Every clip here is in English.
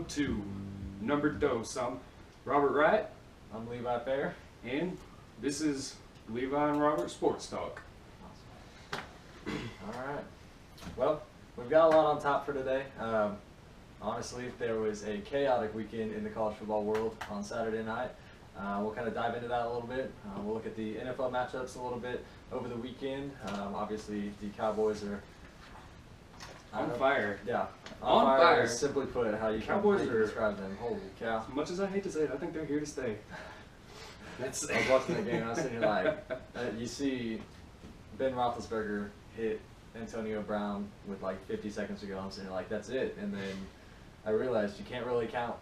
to Number Dos. I'm Robert Wright, I'm Levi Fair. and this is Levi and Robert Sports Talk. Alright. Well, we've got a lot on top for today. Honestly, there was a chaotic weekend in the college football world on Saturday night. We'll kind of dive into that a little bit. We'll look at the NFL matchups a little bit over the weekend. Obviously, the Cowboys are On fire. Yeah, On fire. is simply put how you Cowboys can are- describe them. Holy cow! As much as I hate to say it, I think they're here to stay. That's I was watching the game and I was sitting here like, you see Ben Roethlisberger hit Antonio Brown with like 50 seconds to go. I'm sitting here like, that's it. And then I realized you can't really count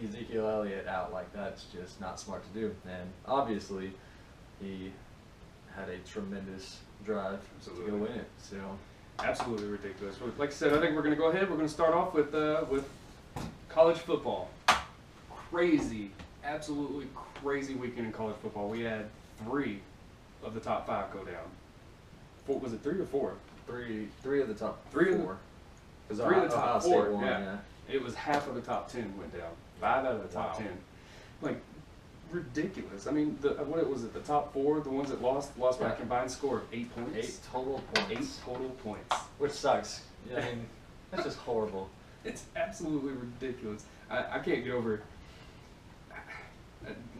Ezekiel Elliott out like that's just not smart to do. And obviously, he had a tremendous drive to go win it. So absolutely ridiculous. Like I said, I think we're going to go ahead. We're going to start off with college football. Crazy, absolutely crazy weekend in college football. We had 3 of the top 5 go down. Was it 3 or 4? three of the top Three of the- four. 'Cause 3 of the Ohio top State 4. won, Yeah. It was half of the top 10 went down. 5 out of the top Wow. 10. Like, ridiculous. I mean, what was it? The top 4, the ones that lost by a Yeah. combined score of 8 points. 8 total points. 8 total points. Which sucks. I mean, that's just horrible. It's absolutely ridiculous. I can't get over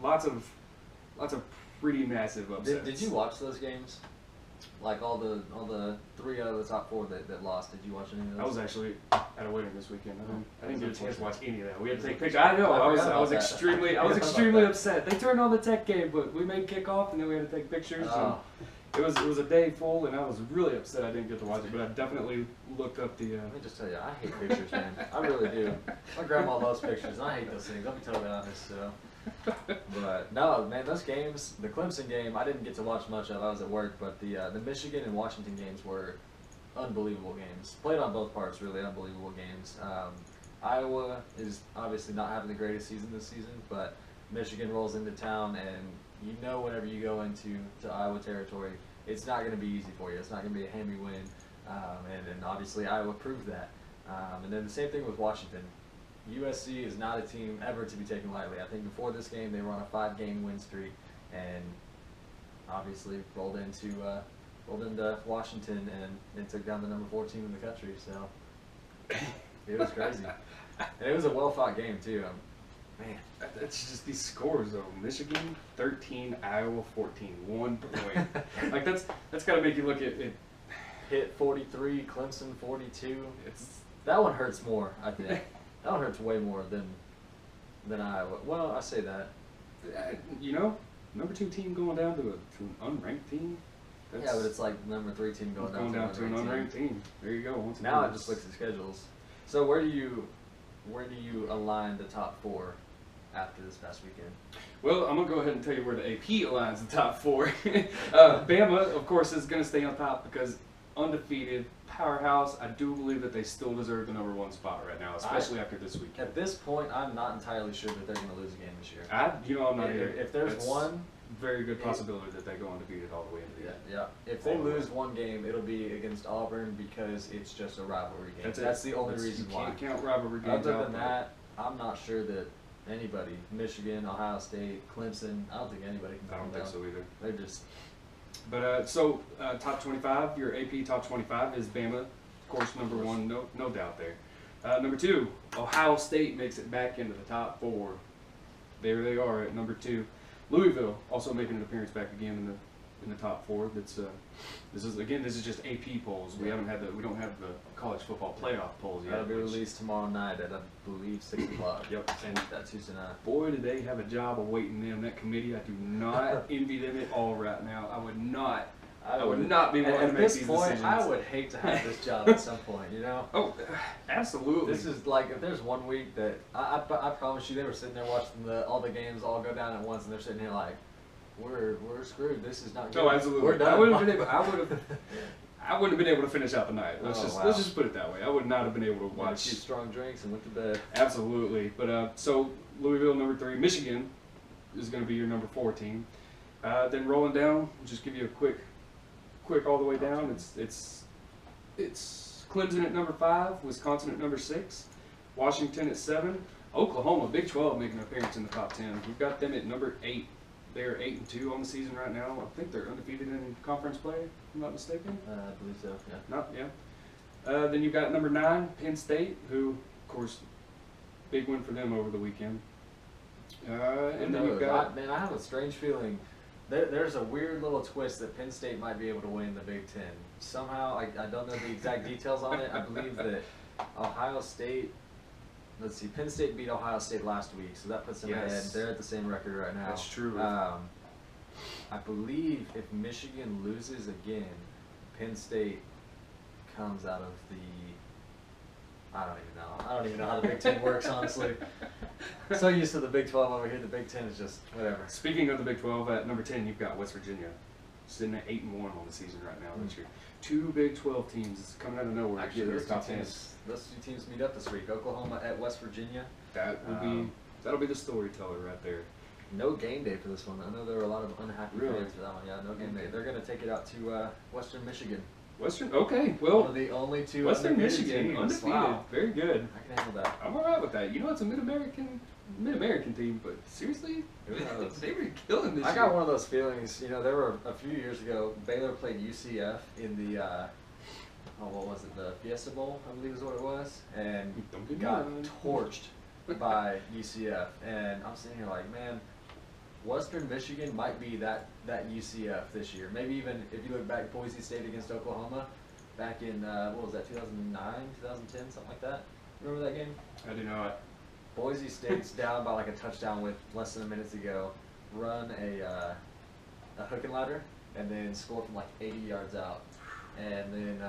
lots of pretty massive upsets. Did you watch those games? Like all the 3 out of the top 4 that lost. Did you watch any of those? I was actually at a wedding this weekend. I didn't get a chance to watch any of that. We had to take That's pictures. I know. I I was forgot about that. extremely I forgot about extremely that. upset. They turned on the tech game, but we made kickoff and then we had to take pictures. Oh. And it was a day full, and I was really upset I didn't get to watch it. But I definitely looked up the. Let me just tell you, I hate pictures, man. I really do. My grandma loves pictures, and I hate those things. I'll be totally honest. So, but no, man, those games, the Clemson game, I didn't get to watch much of. I was at work, but the Michigan and Washington games were unbelievable games. Played on both parts, really unbelievable games. Iowa is obviously not having the greatest season this season, but Michigan rolls into town, and you know whenever you go into Iowa territory, it's not going to be easy for you. It's not going to be a hammy win, and obviously Iowa proved that. And then the same thing with Washington. USC is not a team ever to be taken lightly. I think before this game they were on a 5-game win streak, and obviously rolled into Washington and took down the number 4 team in the country. So it was crazy, and it was a well-fought game too. Man, It's just these scores though. Michigan 13, Iowa 14, 1 point. Like that's got to make you look at it. Pitt 43, Clemson 42. It's That one hurts more, I think. That one hurts way more than Iowa. Well, I say that. you know, number 2 team going down to an unranked team. Yeah, but it's like the number 3 team going down to an unranked team. There you go. Once Now again, it just looks at schedules. So where do you align the top 4 after this past weekend? Well, I'm gonna go ahead and tell you where the AP aligns the top 4. Bama, of course, is gonna stay on top because undefeated powerhouse. I do believe that they still deserve the number 1 spot right now, especially after this weekend. At this point, I'm not entirely sure that they're going to lose a game this year. I'm not either. If there's It's one, very good possibility that they go undefeated all the way into the end. yeah. If they lose one game, it'll be against Auburn because it's just a rivalry game. That's it. That's the only reason why. You can't count rivalry games Other out, than but- that, I'm not sure that anybody, Michigan, Ohio State, Clemson, I don't think anybody can. I don't think so either. They're just. But top 25, your AP top 25 is Bama, of course, number 1, no doubt there. Number 2, Ohio State makes it back into the top 4. There they are at number 2. Louisville also making an appearance back again in the top 4. This is just AP polls. We don't have the college football playoff polls yet. That'll be released tomorrow night at I believe 6 o'clock. Yep. And That's Tuesday night. boy, do they have a job awaiting them. That committee, I do not envy them at all right now. I would not be willing to make these decisions. At this point, I would hate to have this job at some point, you know? Oh, absolutely. This is like, if there's one week that, I promise you, they were sitting there watching all the games all go down at once, and they're sitting here like, we're screwed. This is not good. Oh, absolutely. We're done. I wouldn't have been able to finish out the night. Let's just put it that way. I would not have been able to Watch a watch. few strong drinks and went to bed. Absolutely. But so Louisville number 3, Michigan is going to be your number 4 team. Then rolling down, just give you a quick all the way down. It's Clemson at number 5, Wisconsin at number 6, Washington at 7, Oklahoma, Big 12, making an appearance in the top 10. We've got them at number 8. They're 8-2 on the season right now. I think they're undefeated in conference play, if I'm not mistaken. I believe so. Yeah. Not, yeah. Then you've got number 9, Penn State, who, of course, big win for them over the weekend. And then you've got... Man, I have a strange feeling. There's a weird little twist that Penn State might be able to win the Big Ten. Somehow, I don't know the exact details on it. I believe that Ohio State, let's see, Penn State beat Ohio State last week, so that puts them ahead. They're at the same record right now. That's true. I believe if Michigan loses again, Penn State comes out of the... I don't even know. I don't even know how the Big Ten works, honestly. So used to the Big 12 over here, the Big Ten is just whatever. Speaking of the Big 12, at number 10, you've got West Virginia, sitting at 8-1 on the season right now this year. 2 Big 12 teams coming out of nowhere. Actually, getting those top two 10. teams meet up this week. Oklahoma at West Virginia. That'll be the storyteller right there. No game day for this one. I know there were a lot of unhappy fans for that one. Yeah, no game day. They're going to take it out to Western Michigan. Okay, well, one of the only 2 Western undefeated Michigan, teams. undefeated, Wow. very good. I can handle that. I'm alright with that. You know, it's a mid-American team, but seriously, Who knows? they were killing this I year. got one of those feelings. You know, there were a few years ago, Baylor played UCF in the, what was it, the Fiesta Bowl, I believe is what it was, and Don't get me got wrong. torched by UCF. And I'm sitting here like, man, Western Michigan might be that UCF this year. Maybe even if you look back, Boise State against Oklahoma back in, what was that, 2009, 2010, something like that. Remember that game? I do not. Boise State's down by like a touchdown with less than a minute to go. Run a hook and ladder, and then score from like 80 yards out. And then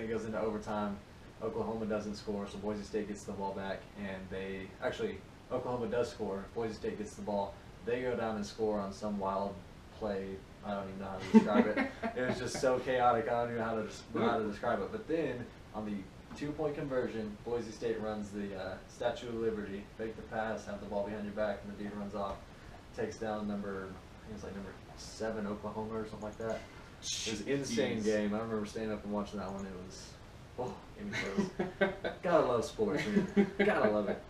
it goes into overtime. Oklahoma doesn't score, so Boise State gets the ball back, and Oklahoma does score. Boise State gets the ball. They go down and score on some wild play. I don't even know how to describe it. It was just so chaotic. I don't even know how to describe it. But then on the 2-point conversion, Boise State runs the Statue of Liberty, fake the pass, have the ball behind your back, and the dude runs off, takes down number 7 Oklahoma or something like that. It was an insane game. I remember staying up and watching that one. It was, give me chills. Gotta love sports, man. Gotta love it.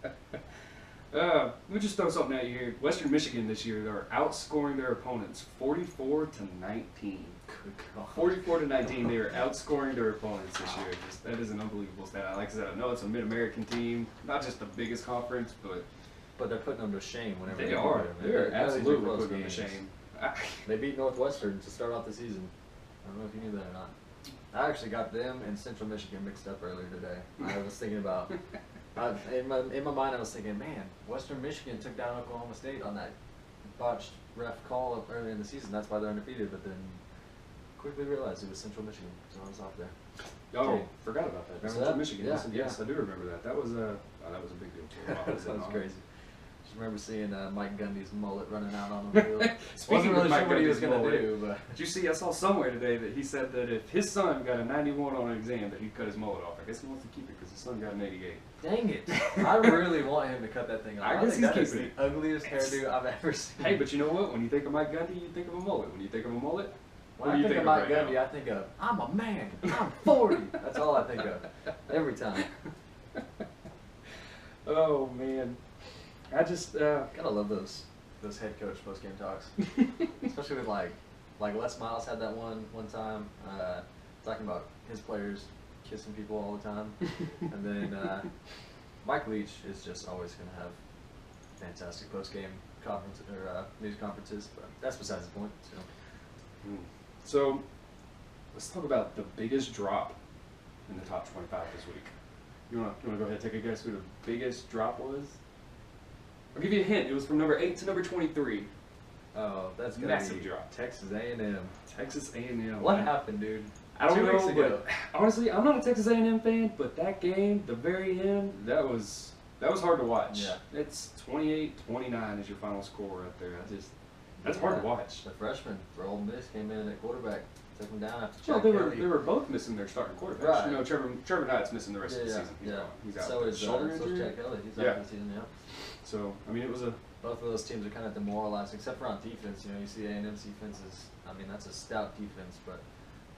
Let me just throw something at you here. Western Michigan this year, they're outscoring their opponents 44-19. Good God. 44-19, they are outscoring their opponents this year. That is an unbelievable stat. Like I said, I know it's a mid-American team, not just the biggest conference, but they're putting them to shame whenever they they are. beat them. They're These are absolutely close putting them to games. shame. They beat Northwestern to start off the season. I don't know if you knew that or not. I actually got them and Central Michigan mixed up earlier today. I was thinking about, in my mind I was thinking, man, Western Michigan took down Oklahoma State on that botched ref call earlier in the season. That's why they're undefeated. But then quickly realized it was Central Michigan, so I was off there. Oh, Okay. forgot about that. Remember Central that? Michigan. Yeah, Yes, yeah. I do remember that. That was a big deal too. Wow, That was it crazy. Just remember seeing Mike Gundy's mullet running out on the field. Speaking Wasn't really of Mike sure what he was Gundy's going to mullet, do, but Did you see? I saw somewhere today that he said that if his son got a 91 on an exam, that he'd cut his mullet off. I guess he wants to keep it because his son got an 88. dang it. I really want him to cut that thing off. I guess think he's that is keeping the ugliest hairdo I've ever seen. Hey, but you know what? When you think of Mike Gundy, you think of a mullet. When you think of a mullet, when what I do you think of right Mike now? Gundy, I think of, I'm a man, I'm 40. That's all I think of. Every time. Oh man, I just Gotta love those head coach post game talks. Especially with like Les Miles had that one time, talking about his players kissing people all the time. And then Mike Leach is just always gonna have fantastic post game conference or news conferences, but that's besides the point. So let's talk about the biggest drop in the top 25 this week. You wanna go ahead and take a guess who the biggest drop was? I'll give you a hint. It was from number 8 to number 23. Oh, that's gonna Massive be drop. Texas A&M. Texas A&M. What happened, dude? I don't 2 know, weeks ago. but honestly, I'm not a Texas A&M fan, but that game, the very end, that was hard to watch. Yeah. It's 28-29 is your final score right there. That's hard to watch. The freshman for Ole Miss came in at quarterback, took him down after Well, Chad they Kelly. were both missing their starting quarterbacks. Right. You know, Trevor Knight's missing the rest of the season. He's yeah. gone. He's out. So with is shoulder so injury. Chad Kelly. He's Yeah. out for the season now. So I mean, it was a Both of those teams are kind of demoralized, except for on defense. You know, you see A&M's defense is, I mean, that's a stout defense, but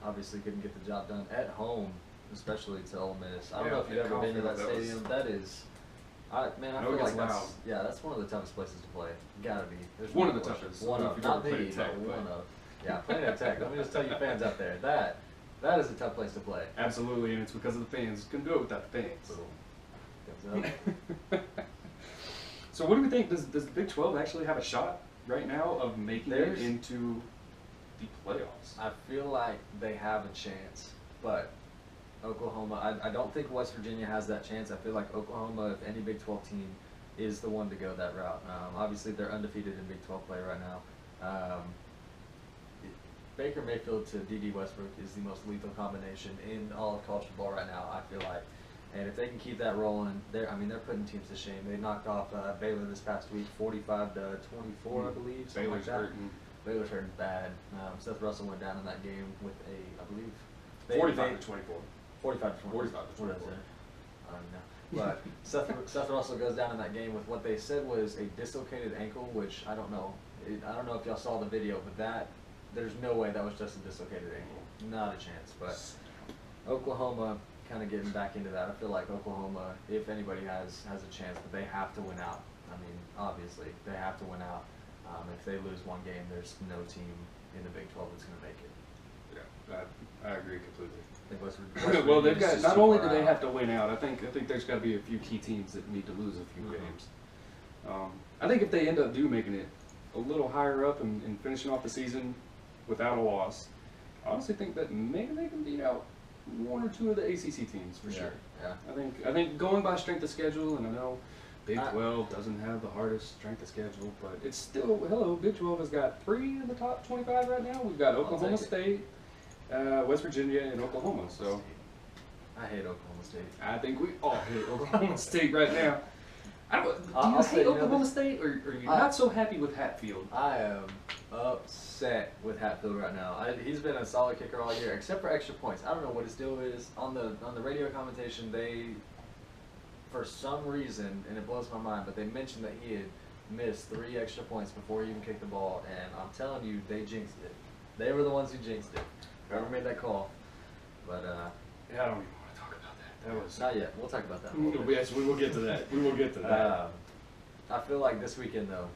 obviously couldn't get the job done at home, especially to Ole Miss. I don't Yeah, know if you've at ever been to that Caulfield, that was- stadium. That is I I know feel it like gets loud. that's one of the toughest places to play. Gotta be. There's One no of the question. toughest. One I don't of, know if not you've the, ever played Tech, but but- one of. Yeah, playing at Tech. Let me just tell you fans out there, that is a tough place to play. Absolutely, and it's because of the fans. Couldn't do it without the fans. Boom. Thumbs up. So what do we think? Does the Big 12 actually have a shot right now of making There's- it into the playoffs? I feel like they have a chance, but Oklahoma, I don't think West Virginia has that chance. I feel like Oklahoma, if any Big 12 team, is the one to go that route. Obviously, they're undefeated in Big 12 play right now. Baker Mayfield to D.D. Westbrook is the most lethal combination in all of college football right now, I feel like. And if they can keep that rolling, they're putting teams to shame. They knocked off Baylor this past week, 45-24, I believe. something Baylor's like that. hurting. Baylor's hurting bad. Seth Russell went down in that game with I believe, 45 to 24. 45 to 20. 45 to What did I 24. say? I don't know. But Seth Russell goes down in that game with what they said was a dislocated ankle, which I don't know. I don't know if y'all saw the video, but there's no way that was just a dislocated ankle. Not a chance. But Oklahoma kind of getting back into that. I feel like Oklahoma, if anybody has a chance, but they have to win out. I mean, obviously, they have to win out. If they lose one game, there's no team in the Big 12 that's going to make it. Yeah, I agree completely. I think West Virginia Well, they've is got just not too only do far they out. have to win out. I think there's got to be a few key teams that need to lose a few Mhm. games. I think if they end up making it a little higher up and finishing off the season without a loss, I honestly think that maybe they can beat out one or two of the ACC teams for Yeah, sure. yeah. I think going by strength of schedule, and I know Big I- 12 doesn't have the hardest strength of schedule, but it's still Big 12 has got 3 in the top 25 right now. We've got I'll Oklahoma take it. State, West Virginia, and Oklahoma. So I hate Oklahoma State. I think we all hate Oklahoma State right now. I don't. Do you I'll say, hate you know, Oklahoma State, or are you I- not so happy with Hatfield? I am upset with Hatfield right now. He's been a solid kicker all year, except for extra points. I don't know what his deal is. On the radio commentation, they, for some reason, and it blows my mind, but they mentioned that he had missed 3 extra points before he even kicked the ball, and I'm telling you, they jinxed it. They were the ones who jinxed it. Whoever made that call. But Yeah, I don't even want to talk about that. That was. not yet. We'll talk about that. in a little bit. Yes, we will get to that. We will get to that. I feel like this weekend though,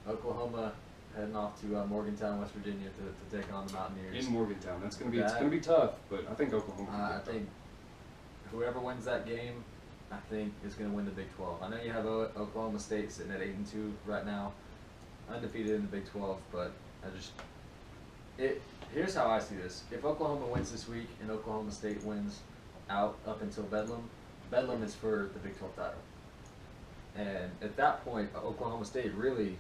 Oklahoma heading off to Morgantown, West Virginia to take on the Mountaineers. In Morgantown, it's gonna That- be tough, but I think Oklahoma. can I get think whoever wins that game, I think is going to win the Big 12. I know you have Oklahoma State sitting at 8-2 right now, undefeated in the Big 12, but here's how I see this. If Oklahoma wins this week and Oklahoma State wins out up until Bedlam is for the Big 12 title. And at that point, Oklahoma State really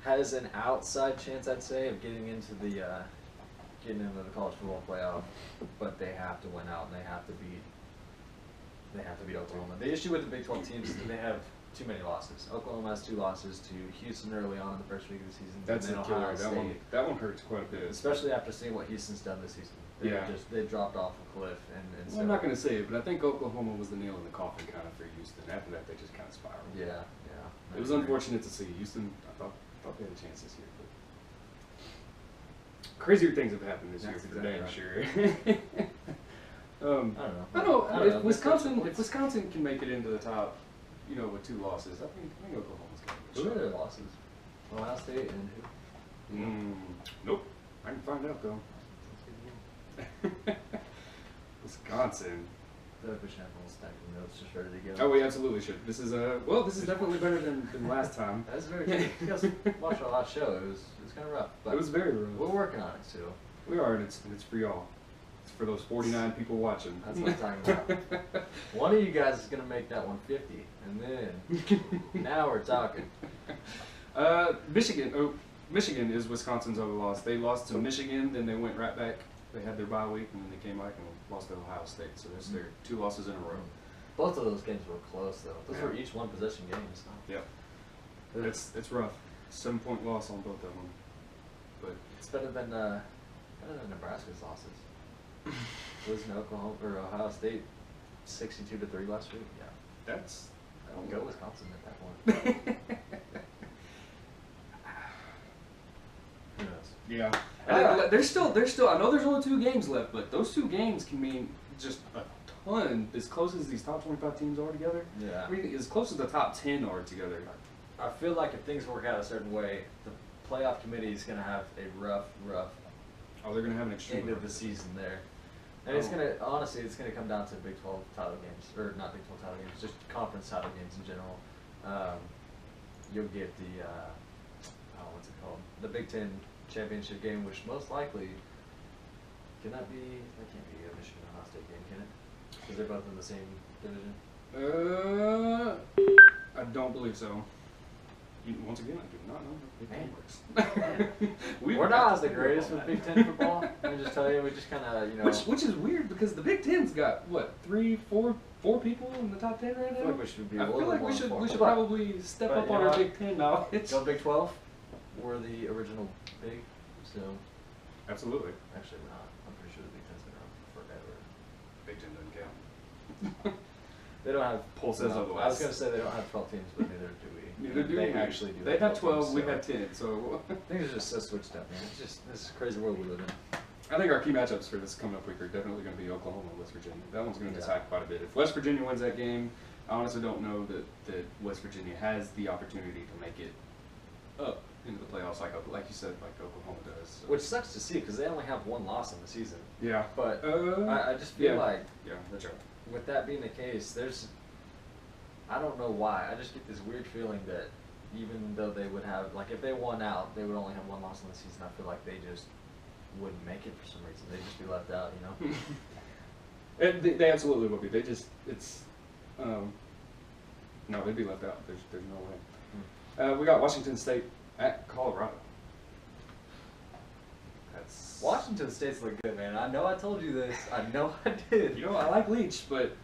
has an outside chance, I'd say, of getting into the college football playoff. But they have to win out, and they have to beat Oklahoma. The issue with the Big 12 teams is that they have too many losses. Oklahoma has 2 losses to Houston early on in the first week of the season. That's and the then Ohio killer. State. That one hurts quite a bit. Especially after seeing what Houston's done this season. Yeah. They've dropped off a cliff, and Well, so I'm not going to say it, but I think Oklahoma was the nail in the coffin kind of for Houston. After that, they just kind of spiraled. yeah. It was unfortunate to see. Houston, I thought they had a chance this year, but crazier things have happened this That's year for exactly damn sure. I don't know. I don't know. If Wisconsin, Wisconsin can make it into the top, with 2 losses, I think Oklahoma's got a who good are shot. their losses? Ohio State and who? Nope. I can find out though. Wisconsin. I feel like we should have a whole stack of notes just ready to go. Oh, we absolutely should. This is definitely better than last time. That's very true. You guys watched our last show. It was kind of rough, but It was very we're rough. working on it too. We are, and it's for y'all. It's for those 49 people watching. That's what I'm talking about. One of you guys is gonna make that 150, and then now we're talking. Michigan is Wisconsin's other loss. They lost to Michigan, then they went right back. They had their bye week, and then they came back and lost to Ohio State. So there's their 2 losses in a row. Both of those games were close though. Those Yeah. were each 1 possession games. Yep. It's rough. 7-point loss on both of them. But It's better than Nebraska's losses. Losing to Oklahoma or Ohio State 62-3 last week. Yeah. that's I don't go Wisconsin at that point. Who knows? Yeah. Alright. There's still. I know there's only 2 games left, but those 2 games can mean just a ton, as close as these top 25 teams are together. Yeah. I mean, as close as the top 10 are together. I feel like if things work out a certain way, the playoff committee is going to have a rough Oh, they're going to have an extreme end of the season there. And it's going to, honestly, it's going to come down to Big 12 title games, or not Big 12 title games, just conference title games in general. You'll get the, what's it called? The Big 10 championship game, which most likely, can that be, that can't be a Michigan Ohio State game, can it? Because they're both in the same division. I don't believe so. Once again, I do not know how Big Ten works. We're not the greatest with Big Ten football. Let me just tell you, we just kind of, you know. Which is weird because the Big Ten's got what, four people in the top 10 right now. I feel like we should be. I feel like we should probably step up on our Big Ten knowledge. Go Big 12. We're the original Big, so. Absolutely. Actually, we're not. I'm pretty sure the Big Ten's been around forever. Big Ten doesn't count. They don't have. Poll says otherwise. I was gonna say they don't have 12 teams, but neither do we. Neither do they we. Actually do. They have 12. teams, We so. have 10. So Things are just so switched up, man. It's just this crazy world we live in. I think our key matchups for this coming up week are definitely going to be Oklahoma and West Virginia. That one's going to decide quite a bit. If West Virginia wins that game, I honestly don't know that West Virginia has the opportunity to make it up into the playoffs like you said, like Oklahoma does. So. Which sucks to see because they only have one loss in the season. Yeah. But I just feel like that's right. with that being the case, I don't know why. I just get this weird feeling that even though they would have, like, if they won out, they would only have one loss in the season. I feel like they just wouldn't make it for some reason. They'd just be left out, you know? And they absolutely would be. No, they'd be left out. There's no way. We got Washington State at Colorado. Washington State's look good, man. I know I told you this. I know I did. You know, I like Leach, but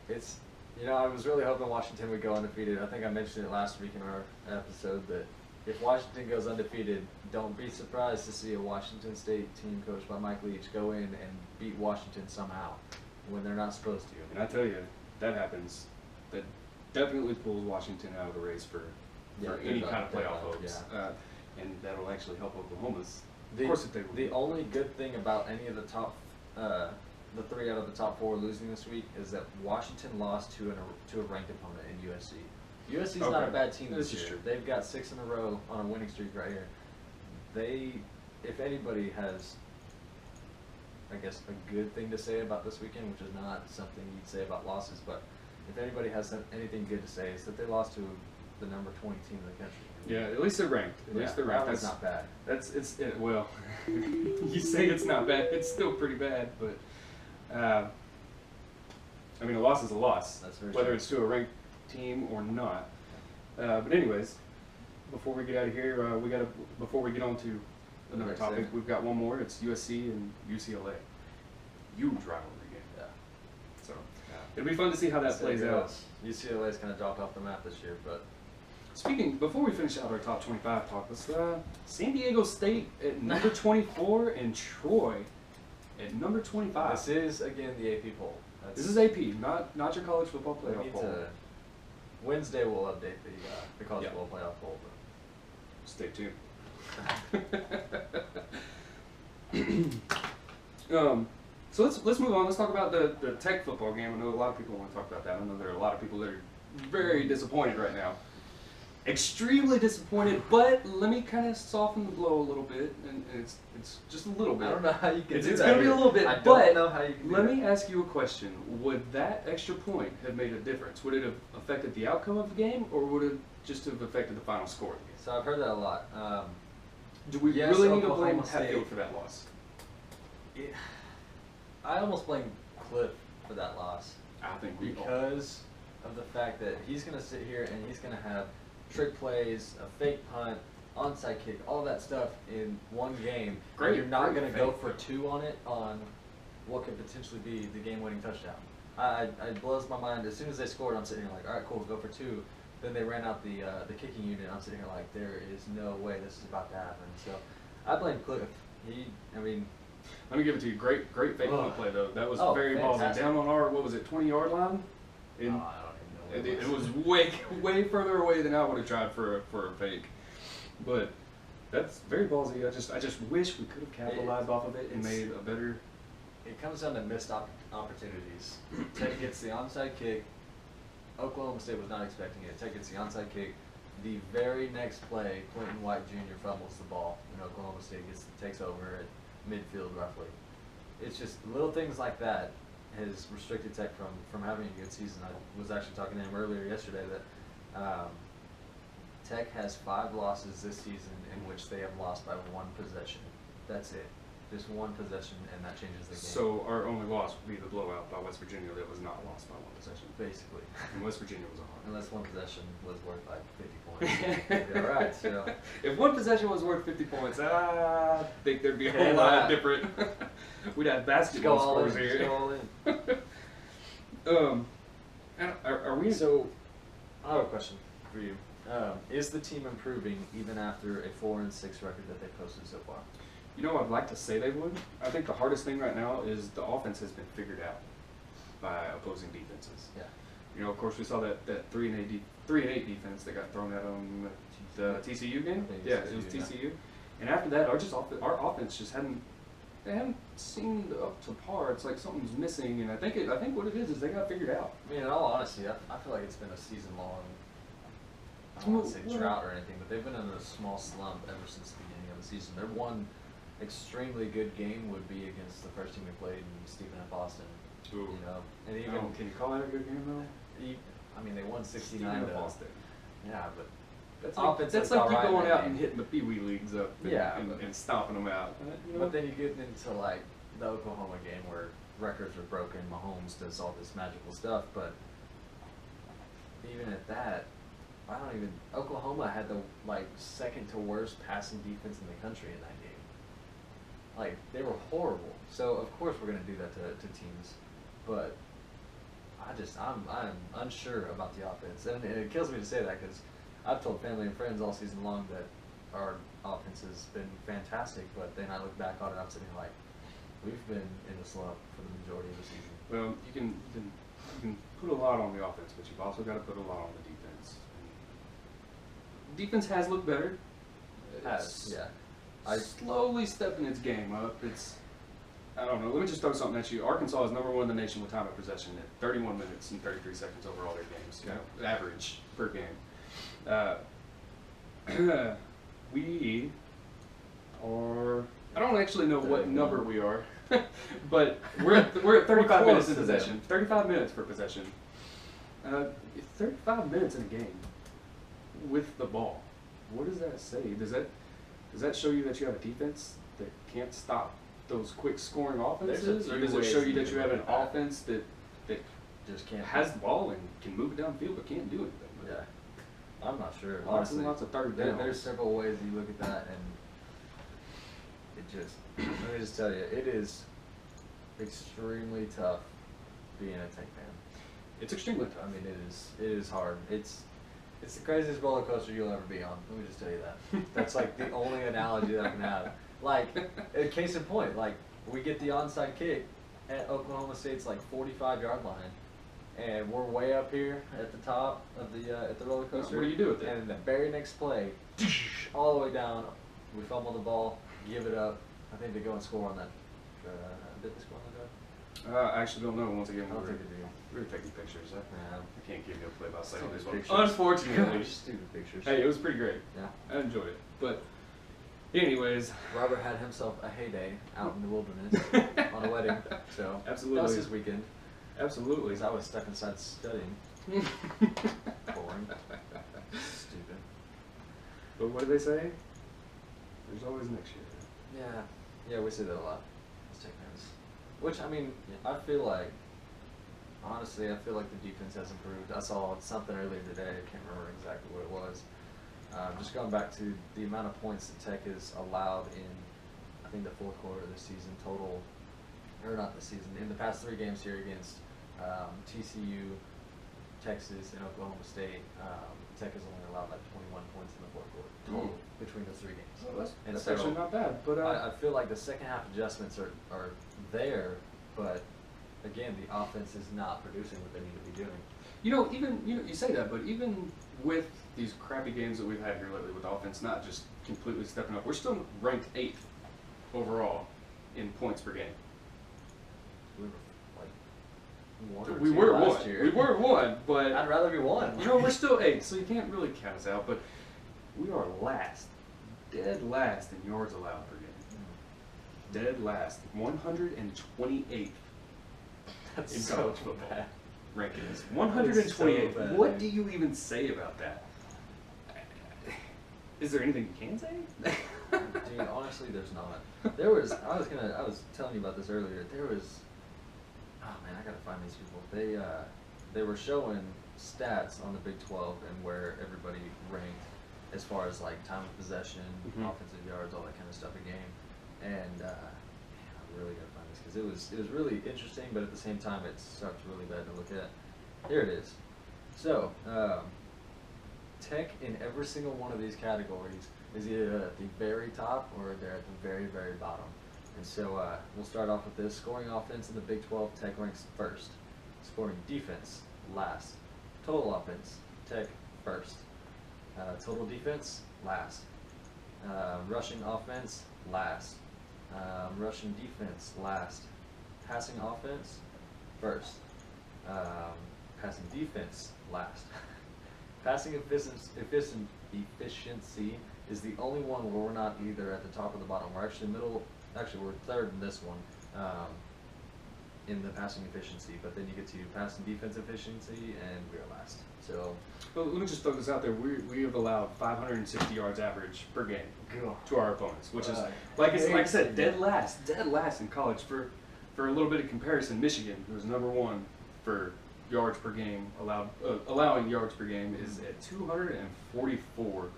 it's, you know, I was really hoping Washington would go undefeated. I think I mentioned it last week in our episode that if Washington goes undefeated, don't be surprised to see a Washington State team coached by Mike Leach go in and beat Washington somehow when they're not supposed to. And I tell you, that happens. That definitely pulls Washington out of the race for any kind of playoff hopes. Yeah. And that'll actually help Oklahoma's. Of course, if they win. The only good thing about any of the top, the 3 out of the top 4 losing this week is that Washington lost to a ranked opponent in USC. USC's not a bad team this year. They've got 6 in a row on a winning streak right here. If anybody has, I guess, a good thing to say about this weekend, which is not something you'd say about losses, but if anybody has anything good to say, it's that they lost to the number 20 team in the country. Yeah, at least they're ranked. At least they're ranked. That's not bad. Well, you say it's not bad. It's still pretty bad, but I mean, a loss is a loss. That's very whether true. it's to a ranked team or not. But anyways, before we get out of here, before we get on to another topic, we've got one more. It's USC and UCLA. Huge rivalry game. Yeah. So it'll be fun to see how that plays out. UCLA's kind of dropped off the map this year, but. Before we finish out our top 25 talk, let's San Diego State at number 24 and Troy at number 25. This is again the AP poll. This is AP, not your college football playoff poll. Wednesday we'll update the college football playoff poll. But. Stay tuned. So let's move on. Let's talk about the Tech football game. I know a lot of people want to talk about that. I know there are a lot of people that are very disappointed right now. Extremely disappointed, but let me kind of soften the blow a little bit, and it's just a little bit. I don't know how you can do that. It's going to be a little bit, I but don't know how you can do let that. me ask you a question. Would that extra point have made a difference? Would it have affected the outcome of the game, or would it just have affected the final score of the game? So I've heard that a lot. Do we yes, really need to Oklahoma blame State Hatfield for that loss? I almost blame Cliff for that loss. I think we all. Because of the fact that he's going to sit here and he's going to have trick plays, a fake punt, onside kick, all that stuff in one game. Great. You're not Great going to go fake. for 2 on it on what could potentially be the game-winning touchdown. It blows my mind. As soon as they scored, I'm sitting here like, all right, cool, go for 2. Then they ran out the kicking unit. I'm sitting here like, there is no way this is about to happen. So I blame Cliff. Let me give it to you. Great fake punt play though. That was very fantastic. ballsy. Down on our 20-yard line. I don't even know. It was way further away than I would have tried for a fake. But that's very ballsy. I just wish we could have capitalized off of it and made a better. It comes down to missed opportunities. Tech gets the onside kick. Oklahoma State was not expecting it. Tech gets the onside kick. The very next play, Quentin White Jr. fumbles the ball, and Oklahoma State takes over at midfield roughly. It's just little things like that has restricted Tech from having a good season. I was actually talking to him earlier yesterday that Tech has 5 losses this season in which they have lost by 1 possession. That's it. Just 1 possession, and that changes the game. So our only loss would be the blowout by West Virginia that was not lost by 1 possession. Basically. And West Virginia was on. Unless 1 possession was worth like 50 points. It'd be all right. So. If 1 possession was worth 50 points, I think there'd be a whole Yeah. lot different. We'd have basketball scores Let's here. go all in. Are we? So, I have a question for you. Is the team improving even after a 4-6 record that they posted so far? You know, I'd like to say they would. I think the hardest thing right now is the offense has been figured out by opposing defenses. Yeah. You know, of course, we saw that 3-8 defense that got thrown out on the TCU game. I think Yeah, it's it was TCU, TCU. And after that, our offense just hadn't seemed up to par. It's like something's missing, and I think what it is they got figured out. I mean, in all honesty, I feel like it's been a season-long, I don't want to say drought or anything, but they've been in a small slump ever since the beginning of the season. Their one extremely good game would be against the first team we played in Stephen F. Austin. Ooh. You know, and even Can you call that a good game though? I mean, they won 69 Stephen to F. Austin. Yeah, but That's like you going out and hitting the Pee Wee leagues up and, Yeah, and stomping them out. You know? But then you get into like the Oklahoma game where records are broken, Mahomes does all this magical stuff, but even at that, Oklahoma had the like second to worst passing defense in the country in that game. Like they were horrible. So of course we're gonna do that to teams, but I'm unsure about the offense, and it kills me to say that because I've told family and friends all season long that our offense has been fantastic, but then I look back on it, I'm sitting like, we've been in a slump for the majority of the season. Well, you can put a lot on the offense, but you've also got to put a lot on the defense. And defense has looked better. Slowly stepping its game up. I don't know. Let me just throw something at you. Arkansas is number 1 in the nation with time of possession at 31 minutes and 33 seconds over all their games. You know, average per game. We are. I don't actually know what number we are, but we're at 35 minutes in possession. 35 minutes for possession. 35 minutes in a game with the ball. What does that say? Does that show you that you have a defense that can't stop those quick scoring offenses, or does it show you that you have an offense that just can't has the ball and can move it downfield but can't do anything? Yeah. I'm not sure. Lots Honestly, and lots of third downs. There's several ways you look at that, and it just, let me just tell you, it is extremely tough being a Tech fan. It's extremely tough. I mean, it is hard. It's the craziest roller coaster you'll ever be on. Let me just tell you that. That's like the only analogy that I can have. Like, a case in point, like, we get the onside kick at Oklahoma State's like 45-yard line, and we're way up here at the top of the at the roller coaster. What do you do with it? And in the very next play, all the way down, we fumble the ball, give it up. I think they go and score on that. Did they score on that? I actually don't know. Once again, I don't think they do. we were taking pictures. Yeah. I can't give you a play-by-play on this one. Pictures. Unfortunately. Stupid pictures. Hey, it was pretty great. Yeah. I enjoyed it. But anyways, Robert had himself a heyday out in the wilderness on a wedding, so Absolutely. that was his weekend. absolutely. Because I was stuck inside studying. Boring. Stupid. But what do they say? There's always next year. Yeah, we say that a lot as Tech fans. Which, I mean, I feel like, honestly, I feel like the defense has improved. I saw something earlier today, I can't remember exactly what it was. Just going back to the amount of points that Tech has allowed in, I think, the fourth quarter of the season total, or not the season, in the past 3 games here against TCU, Texas, and Oklahoma State, Tech has only allowed like 21 points in the fourth quarter total between those 3 games. Well, that's And actually not bad. But I feel like the second half adjustments are there, but again, the offense is not producing what they need to be doing. you say that, but even with these crappy games that we've had here lately with offense not just completely stepping up, we're still ranked 8th overall in points per game. We were like 1 or We 2 were last one. year. We were one, but I'd rather be 1. you know we're still 8, so you can't really count us out. But we are last, dead last in yards allowed per game. Dead last, 128th That's in so college football bad. rankings. That is so 128th. bad. What do you even say about that? Is there anything you can say? Dude, honestly, there's not. I was telling you about this earlier. There was, oh man, I gotta find these people. They were showing stats on the Big 12 and where everybody ranked as far as like time of possession, offensive yards, all that kind of stuff a game. And man, I really gotta find this because it was really interesting, but at the same time, it sucked really bad to look at. Here it is. So, Tech in every single one of these categories is either at the very top or they're at the very, very bottom. And so we'll start off with this. Scoring offense in the Big 12, Tech ranks first. Scoring defense, last. Total offense, Tech first. Total defense, last. Rushing offense, last. Rushing defense, last. Passing offense, first. Passing defense, last. Passing efficiency is the only one where we're not either at the top or the bottom. We're actually middle. Actually, we're third in this one in the passing efficiency. But then you get to passing defense efficiency, and we are last. So, Well, let me just throw this out there. We have allowed 560 yards average per game to our opponents, which is like I said, dead last in college. For a little bit of comparison, Michigan, who's number 1 for yards per game allowing yards per game, is at 244.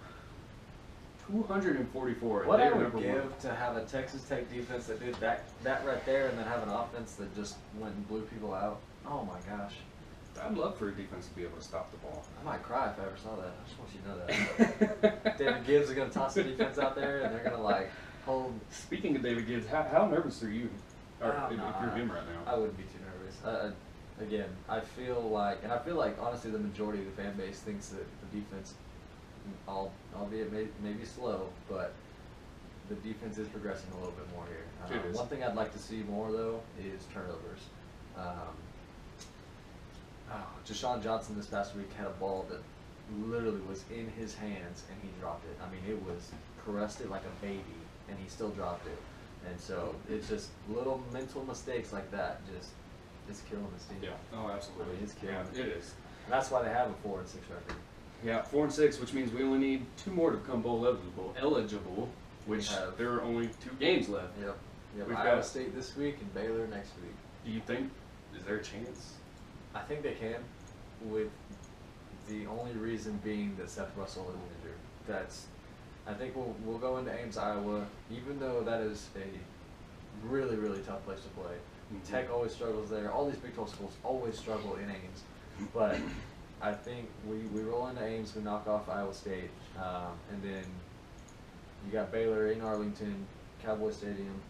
244. what They I are would number give 1. to have a Texas Tech defense that did that right there, and then have an offense that just went and blew people out. Oh my gosh, I'd love for a defense to be able to stop the ball. I might cry if I ever saw that. I just want you to know that. David Gibbs is gonna toss the defense out there, and they're gonna like hold. Speaking of David Gibbs, how nervous are you? Or if No, you're him right now. I wouldn't be too nervous. Again, I feel like honestly the majority of the fan base thinks that the defense, albeit maybe slow, but the defense is progressing a little bit more here. It is. One thing I'd like to see more though is turnovers. Deshaun Johnson this past week had a ball that literally was in his hands and he dropped it. I mean, it was caressed it like a baby and he still dropped it. And so it's just little mental mistakes like that it's killing this team. Yeah. Oh, absolutely. I mean, it's killing Yeah, it is. And that's why they have a 4-6 record. Yeah, 4-6, which means we only need 2 more to become bowl eligible, which We have- there are only 2 games left. Yep. We've Iowa got- State this week and Baylor next week. Do you think, is there a chance? I think they can, with the only reason being that Seth Russell is injured. I think we'll go into Ames, Iowa, even though that is a really, really tough place to play. Mhm. Tech always struggles there. All these Big 12 schools always struggle in Ames. But I think we roll into Ames, we knock off Iowa State, and then you got Baylor in Arlington, Cowboy Stadium,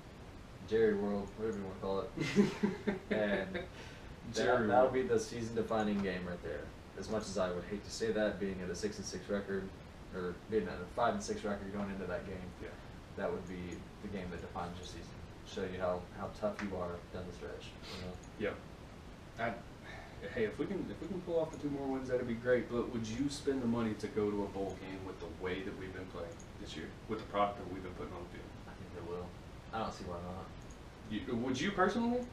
Jerry World, whatever you want to call it. And that'll be the season-defining game right there. As much as I would hate to say that, being at a 6-6 record, or being at a 5-6 record going into that game, Yeah. that would be the game that defines your season. Show you how tough you are down the stretch. You know? Yep. Hey, if we can pull off the 2 more wins, that'd be great. But would you spend the money to go to a bowl game with the way that we've been playing this year, with the product that we've been putting on the field? I think they will. I don't see why not. Would you personally?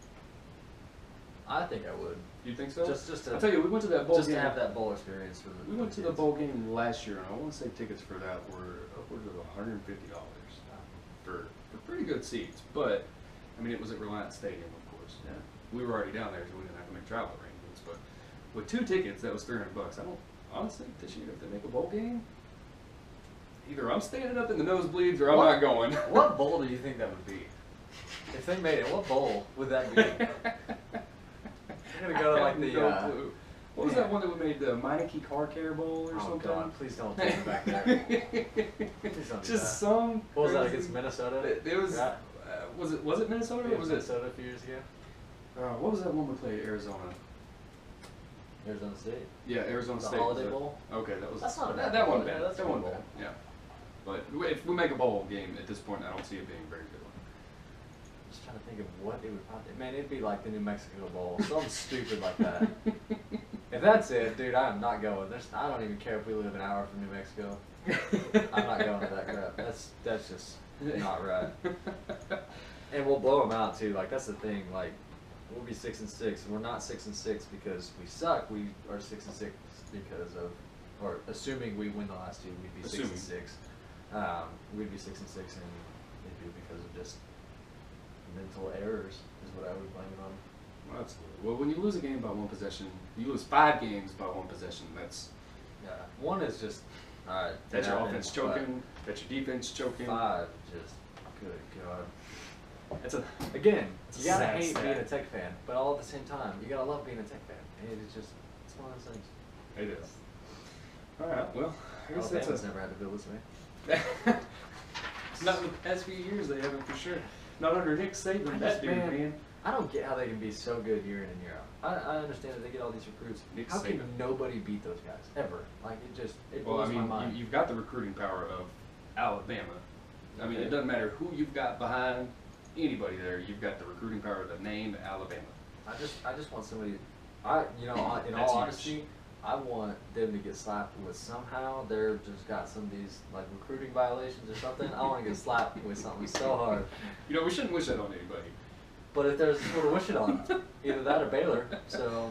I think I would. You think so? Just to I'll tell you, we went to that bowl just game. to have that bowl experience for the. We went to the bowl game last year, and I want to say tickets for that were upwards of $150 for pretty good seats. But I mean, it was at Reliant Stadium, of course. Yeah. We were already down there, so we didn't have to make travel arrangements. But with 2 tickets, that was $300. I don't honestly this year if they make a bowl game, either I'm standing up in the nosebleeds or I'm not going. What bowl do you think that would be? If they made it, what bowl would that be? You're gonna go to like the. No clue. What was that one that we made, the Meineke Car Care Bowl or Oh something? God! Please don't take me back there. Please don't do Just that. some. What was that crazy- against Minnesota? It was. Yeah. Was it Minnesota or was it? Minnesota a few years ago? What was that one we played? Arizona. Arizona State. Yeah, Arizona The State. Holiday was it? Bowl? Okay, that was. That's not a that, bad that bowl. one bad. Yeah, that's a that good one bowl. bad. Yeah. But if we make a bowl game at this point, I don't see it being a very good one. just trying to think of what it would probably. Man, it'd be like the New Mexico Bowl, something stupid like that. If that's it, dude, I'm not going. I don't even care if we live an hour from New Mexico. I'm not going to that crap. That's just not right. And we'll blow them out too. Like that's the thing. Like we'll be 6-6, and we're not 6-6 because we suck. We are 6-6 because of, or assuming we win the last two, we'd be 6-6. We'd be 6-6, and they'd be because of just mental errors is what I would blame it on. Well, when you lose a game by one possession, you lose 5 games by one possession. That's one is just all right. That's your offense choking. That's your defense choking. 5, just good God. Again, you gotta hate being a Tech fan, but all at the same time, you gotta love being a Tech fan. It's one of those things. It is. All right. Well, I guess Alabama's never had to deal with me. Not in the past few years, they haven't for sure. Not under Nick Saban, man. I don't get how they can be so good year in and year out. I understand that they get all these recruits. How can nobody beat those guys ever? Like it blows my mind. You've got the recruiting power of Alabama. I mean, it doesn't matter who you've got behind anybody there. You've got the recruiting power of the name Alabama. I just want somebody. In all honesty, I want them to get slapped with somehow. They're just got some of these like recruiting violations or something. I want to get slapped with something so hard. We shouldn't wish that on anybody. But if there's people to wish it on, either that or Baylor. So,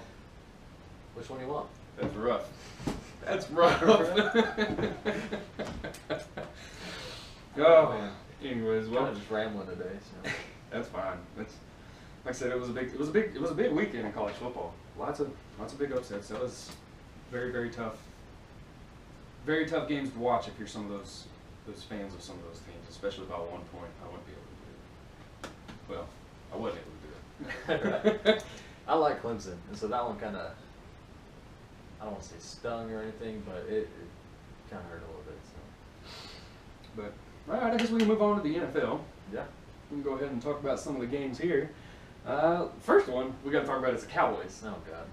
which one do you want? That's rough. That's rough. Oh man. Anyways, well, kind of just rambling today. So. That's fine. That's like I said. It was a big weekend in college football. Lots of big upsets. That was very, very tough. Very tough games to watch if you're some of those fans of some of those teams, especially by 1 point. I wouldn't be able to do it. Well, I wasn't able to do it. Right. I like Clemson, and so that one kind of, I don't want to say stung or anything, but it kind of hurt a little bit. So. But all right, I guess we can move on to the NFL. Yeah. We can go ahead and talk about some of the games here. First one we got to talk about is the Cowboys. Oh God.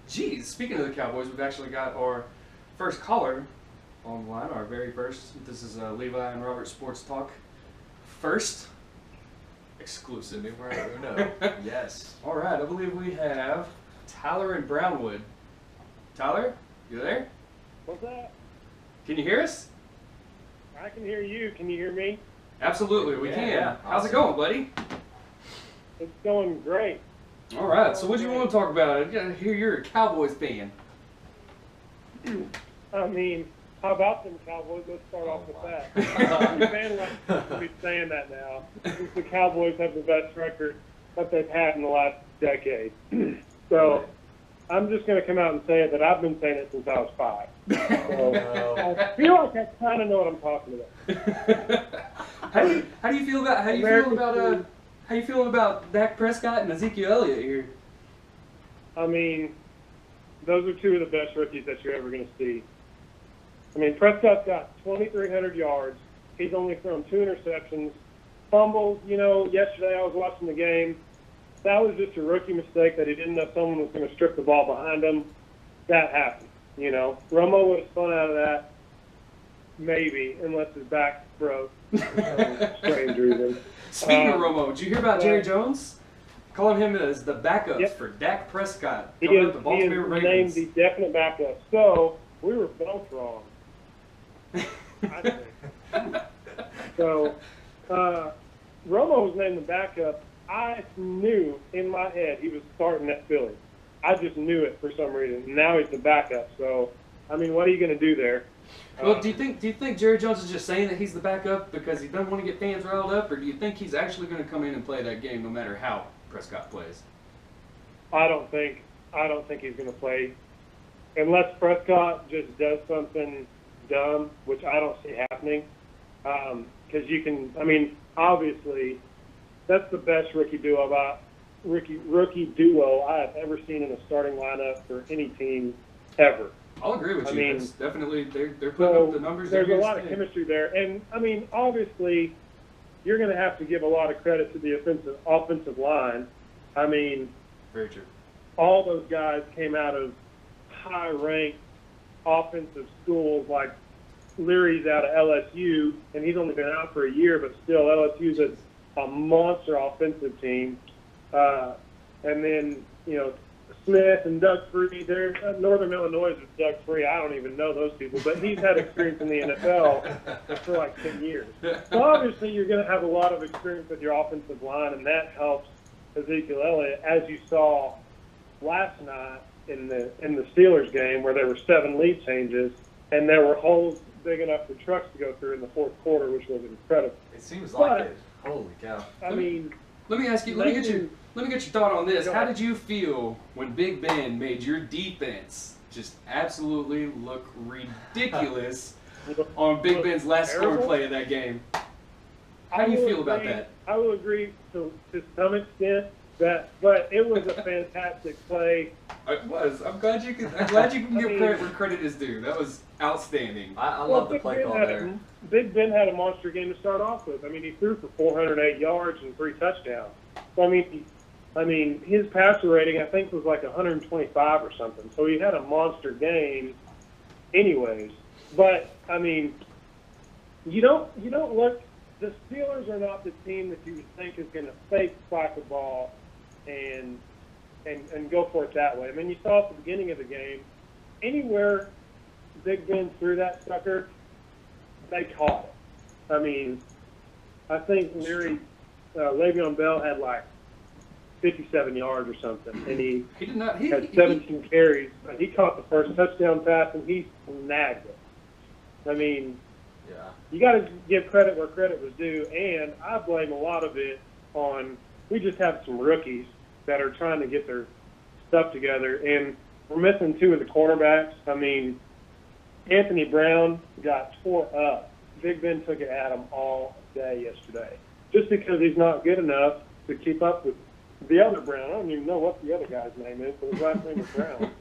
Geez, speaking of the Cowboys, we've actually got our first caller online, our very first. This is Levi and Robert Sports Talk. First, exclusive. Numero uno. Yes. All right, I believe we have Tyler in Brownwood. Tyler, you there? What's that? Can you hear us? I can hear you. Can you hear me? Absolutely, we can. Yeah, How's it awesome. going, buddy? It's going great. All right, so what do you want to talk about? I hear you're a Cowboys fan. I mean, how about them Cowboys? Let's start off with that. The fan like to be saying that now. Since the Cowboys have the best record that they've had in the last decade. So I'm just going to come out and say it that I've been saying it since I was 5. So I feel like I kind of know what I'm talking about. How do you feel about Dak Prescott and Ezekiel Elliott here? I mean, those are 2 of the best rookies that you're ever going to see. I mean, Prescott's got 2,300 yards. He's only thrown 2 interceptions. Fumbles, yesterday I was watching the game. That was just a rookie mistake that he didn't know someone was going to strip the ball behind him. That happened, Romo would have spun out of that, maybe, unless his back broke. Strange reason. Speaking of Romo, did you hear about Jerry Jones? Calling him as the backup Yep. for Dak Prescott. He Coming is, up the Baltimore he is Ravens. named the definite backup. So, we were both wrong, I think. So, Romo was named the backup. I knew in my head he was starting at Philly. I just knew it for some reason. Now he's the backup. So, I mean, what are you going to do there? Well, do you think Jerry Jones is just saying that he's the backup because he doesn't want to get fans riled up, or do you think he's actually going to come in and play that game no matter how Prescott plays? I don't think he's going to play unless Prescott just does something dumb, which I don't see happening. Because obviously, that's the best rookie duo I have ever seen in a starting lineup for any team ever. I'll agree with you. mean, It's definitely they're putting up the numbers. There's a lot of chemistry there, and I mean, obviously, you're going to have to give a lot of credit to the offensive line. I mean, very true. All those guys came out of high-ranked offensive schools. Like Leary's out of LSU, and he's only been out for a year, but still LSU's a monster offensive team. And then, Smith and Doug Free, they're Northern Illinois is Doug Free. I don't even know those people, but he's had experience in the NFL for like 10 years. So obviously you're going to have a lot of experience with your offensive line, and that helps Ezekiel Elliott, as you saw last night in the Steelers game where there were 7 lead changes and there were holes big enough for trucks to go through in the fourth quarter, which was incredible. It seems like it. Holy cow. I mean, let me ask you. Let me get your thought on this. How did you feel when Big Ben made your defense just absolutely look ridiculous on Big Ben's last scoring play of that game? How do you feel about that? I will agree to some extent but it was a fantastic play. It was. I'm glad you can give credit where credit is due. That was outstanding. I love the play call there. Big Ben had a monster game to start off with. I mean, he threw for 408 yards and 3 touchdowns. So I mean, his passer rating I think was like 125 or something. So he had a monster game, anyways. But I mean, you don't look. The Steelers are not the team that you would think is going to fake spike the ball and go for it that way. I mean, you saw at the beginning of the game, anywhere Big Ben threw that sucker, they caught it. I mean, I think Le'Veon Bell had like 57 yards or something, and he did not. He had 17 carries. He caught the first touchdown pass, and he snagged it. I mean, yeah, you got to give credit where credit was due, and I blame a lot of it on we just have some rookies that are trying to get their stuff together, and we're missing 2 of the cornerbacks. I mean, Anthony Brown got tore up. Big Ben took it at him all day yesterday, just because he's not good enough to keep up with the other Brown. I don't even know what the other guy's name is, but his last name is Brown.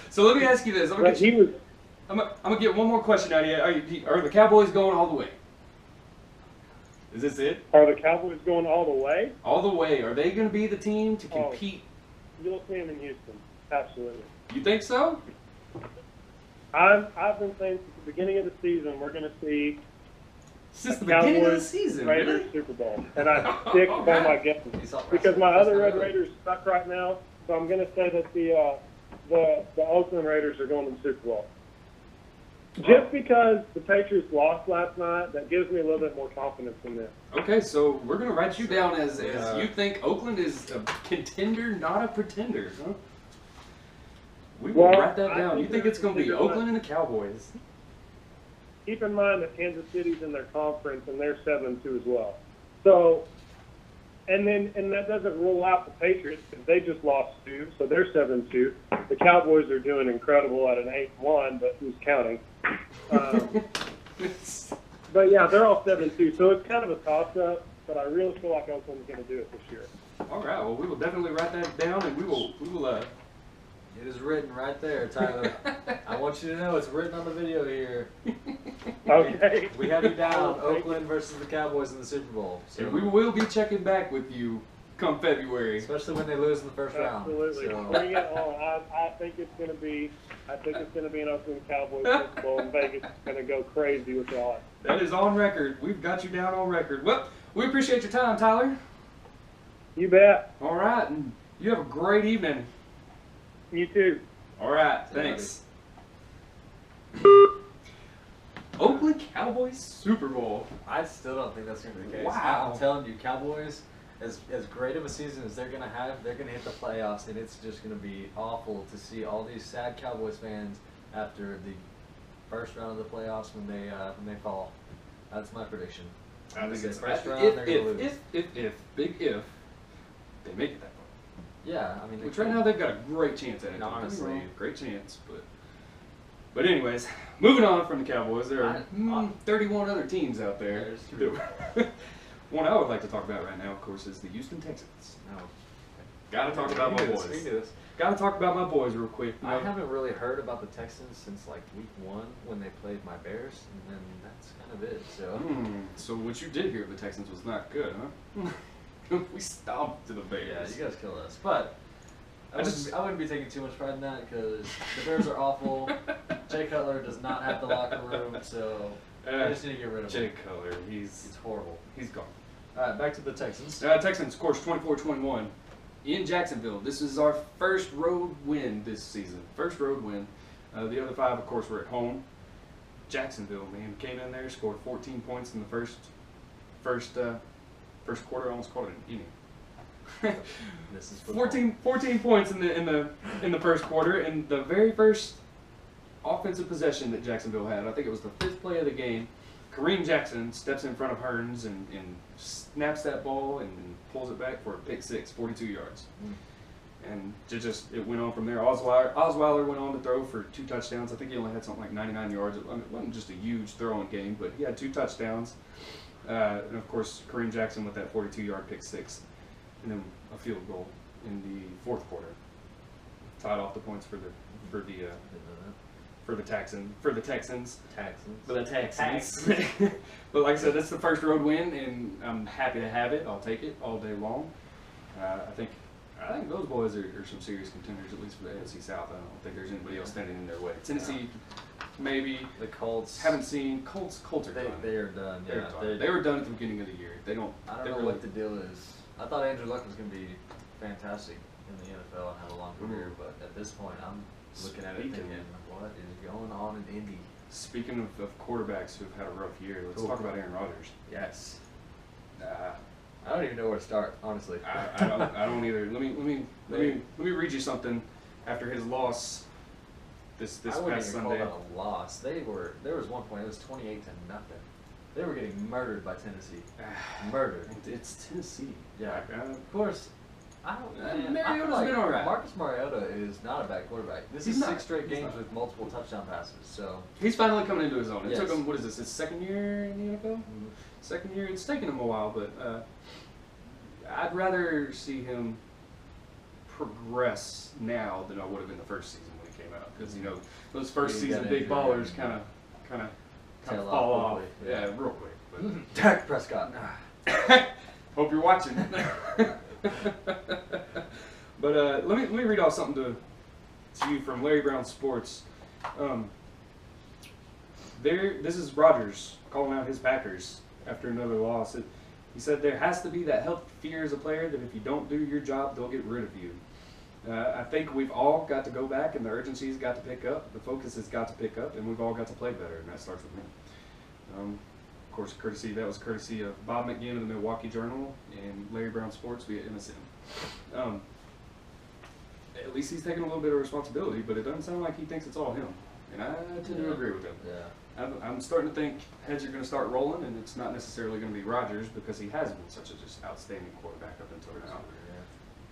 So let me ask you this. I'm gonna get one more question out of you. Are the Cowboys going all the way? Is this it? Are the Cowboys going all the way? All the way. Are they going to be the team to compete? You'll see them in Houston. Absolutely. You think so? I've been saying since the beginning of the season we're going to see since the beginning of the season, Raiders really? Super Bowl, and I stick by my guesses because my other Red Raiders suck right now. So I'm going to say that the Oakland Raiders are going to the Super Bowl. Just because the Patriots lost last night, that gives me a little bit more confidence in this. Okay, so we're going to write you down as you think Oakland is a contender, not a pretender, huh? We will write that down. You think it's going to be Oakland and the Cowboys? Keep in mind that Kansas City's in their conference, and they're 7-2 as well. So, and that doesn't rule out the Patriots because they just lost 2, so they're 7-2. The Cowboys are doing incredible at an 8-1, but who's counting? But yeah, they're all 7-2, so it's kind of a toss-up. But I really feel like Oakland's going to do it this year. All right. Well, we will definitely write that down, and we will. It is written right there, Tyler. I want you to know it's written on the video here. Okay. We have you down, Oakland versus the Cowboys in the Super Bowl. So. And we will be checking back with you come February. Especially when they lose in the first round. Absolutely. So. Bring it on. I think it's going to be an Oakland Cowboys Super Bowl, and Vegas is going to go crazy with all that. That is on record. We've got you down on record. Well, we appreciate your time, Tyler. You bet. All right. And you have a great evening. You too. All right. Thanks. Oakland Cowboys Super Bowl. I still don't think that's going to be the case. Wow. I'm telling you, Cowboys, as great of a season as they're going to have, they're going to hit the playoffs, and it's just going to be awful to see all these sad Cowboys fans after the first round of the playoffs when they fall. That's my prediction. I think it's first round, they're going to lose. Big if, they make it that far. Yeah, I mean, Which right now they've got a great chance at it. No, honestly. Great chance, but anyways, moving on from the Cowboys, there are 31 other teams out there. One I would like to talk about right now, of course, is the Houston Texans. No. Gotta talk about my boys. Gotta talk about my boys real quick. I haven't really heard about the Texans since like week 1 when they played my Bears, and then that's kind of it. So. So what you did here of the Texans was not good, huh? We stomped to the Bears. Yeah, you guys killed us. But I wouldn't be taking too much pride in that because the Bears are awful. Jay Cutler does not have the locker room, so I just need to get rid of Jay him. Cutler, he's It's horrible. gone. All right, back to the Texans. Texans, of course, 24-21 in Jacksonville. This is our first road win this season. First road win. The other 5, of course, were at home. Jacksonville, man, came in there, scored 14 points in the first quarter. Almost called it an inning. This is football. 14 points in the first quarter, and the very first offensive possession that Jacksonville had. I think it was the 5th play of the game. Kareem Jackson steps in front of Hearns and snaps that ball and pulls it back for a pick 6, 42 yards. And it went on from there. Osweiler went on to throw for 2 touchdowns. I think he only had something like 99 yards. It wasn't just a huge throwing game, but he had 2 touchdowns. And of course, Kareem Jackson with that 42-yard pick 6, and then a field goal in the 4th quarter, tied off the points for the Texans. But like I said, that's the first road win, and I'm happy to have it. I'll take it all day long. I think those boys are some serious contenders, at least for the AFC South. I don't think there's anybody else standing in their way. Tennessee, maybe. The Colts. Haven't seen Colts are done. They are done. They're Yeah, done. They were done at the beginning of the year. They don't. I don't they know really, what the deal is. I thought Andrew Luck was going to be fantastic in the NFL and have a long career, but at this point, I'm looking at it thinking, what is going on in Indy? Speaking of quarterbacks who've had a rough year, let's talk about Aaron Rodgers. Yes. I don't even know where to start, honestly. I don't either. Let me read you something after his loss this I wouldn't past even Sunday. call that a loss. There was one point it was 28-0. They were getting murdered by Tennessee. Murdered. It's Tennessee. Yeah. Like, Of course. I feel Mariota's like been all right. Marcus Mariota is not a bad quarterback. This He's is not. 6 straight He's games not. with multiple touchdown passes. So he's finally coming into his own. It Yes. took him, what is this, his 2nd year in the NFL? 2nd year. It's taken him a while, but I'd rather see him progress now than I would have in the first season when he came out, because those first He got season big injured, ballers yeah. kind of Tail fall off off. quickly, Yeah, yeah. real quick. But Dak Prescott. hope you're watching. But let me read off something to you from Larry Brown Sports. This is Rodgers calling out his Packers after another loss. He said there has to be that healthy fear as a player that if you don't do your job, they'll get rid of you. I think we've all got to go back, and the urgency's got to pick up, the focus has got to pick up, and we've all got to play better, and that starts with me. Of course, that was courtesy of Bob McGinn of the Milwaukee Journal and Larry Brown Sports via MSN. At least he's taking a little bit of responsibility, but it doesn't sound like he thinks it's all him, and I tend to agree with him. Yeah. I'm starting to think heads are going to start rolling, and it's not necessarily going to be Rodgers because he has been such a just outstanding quarterback up until now.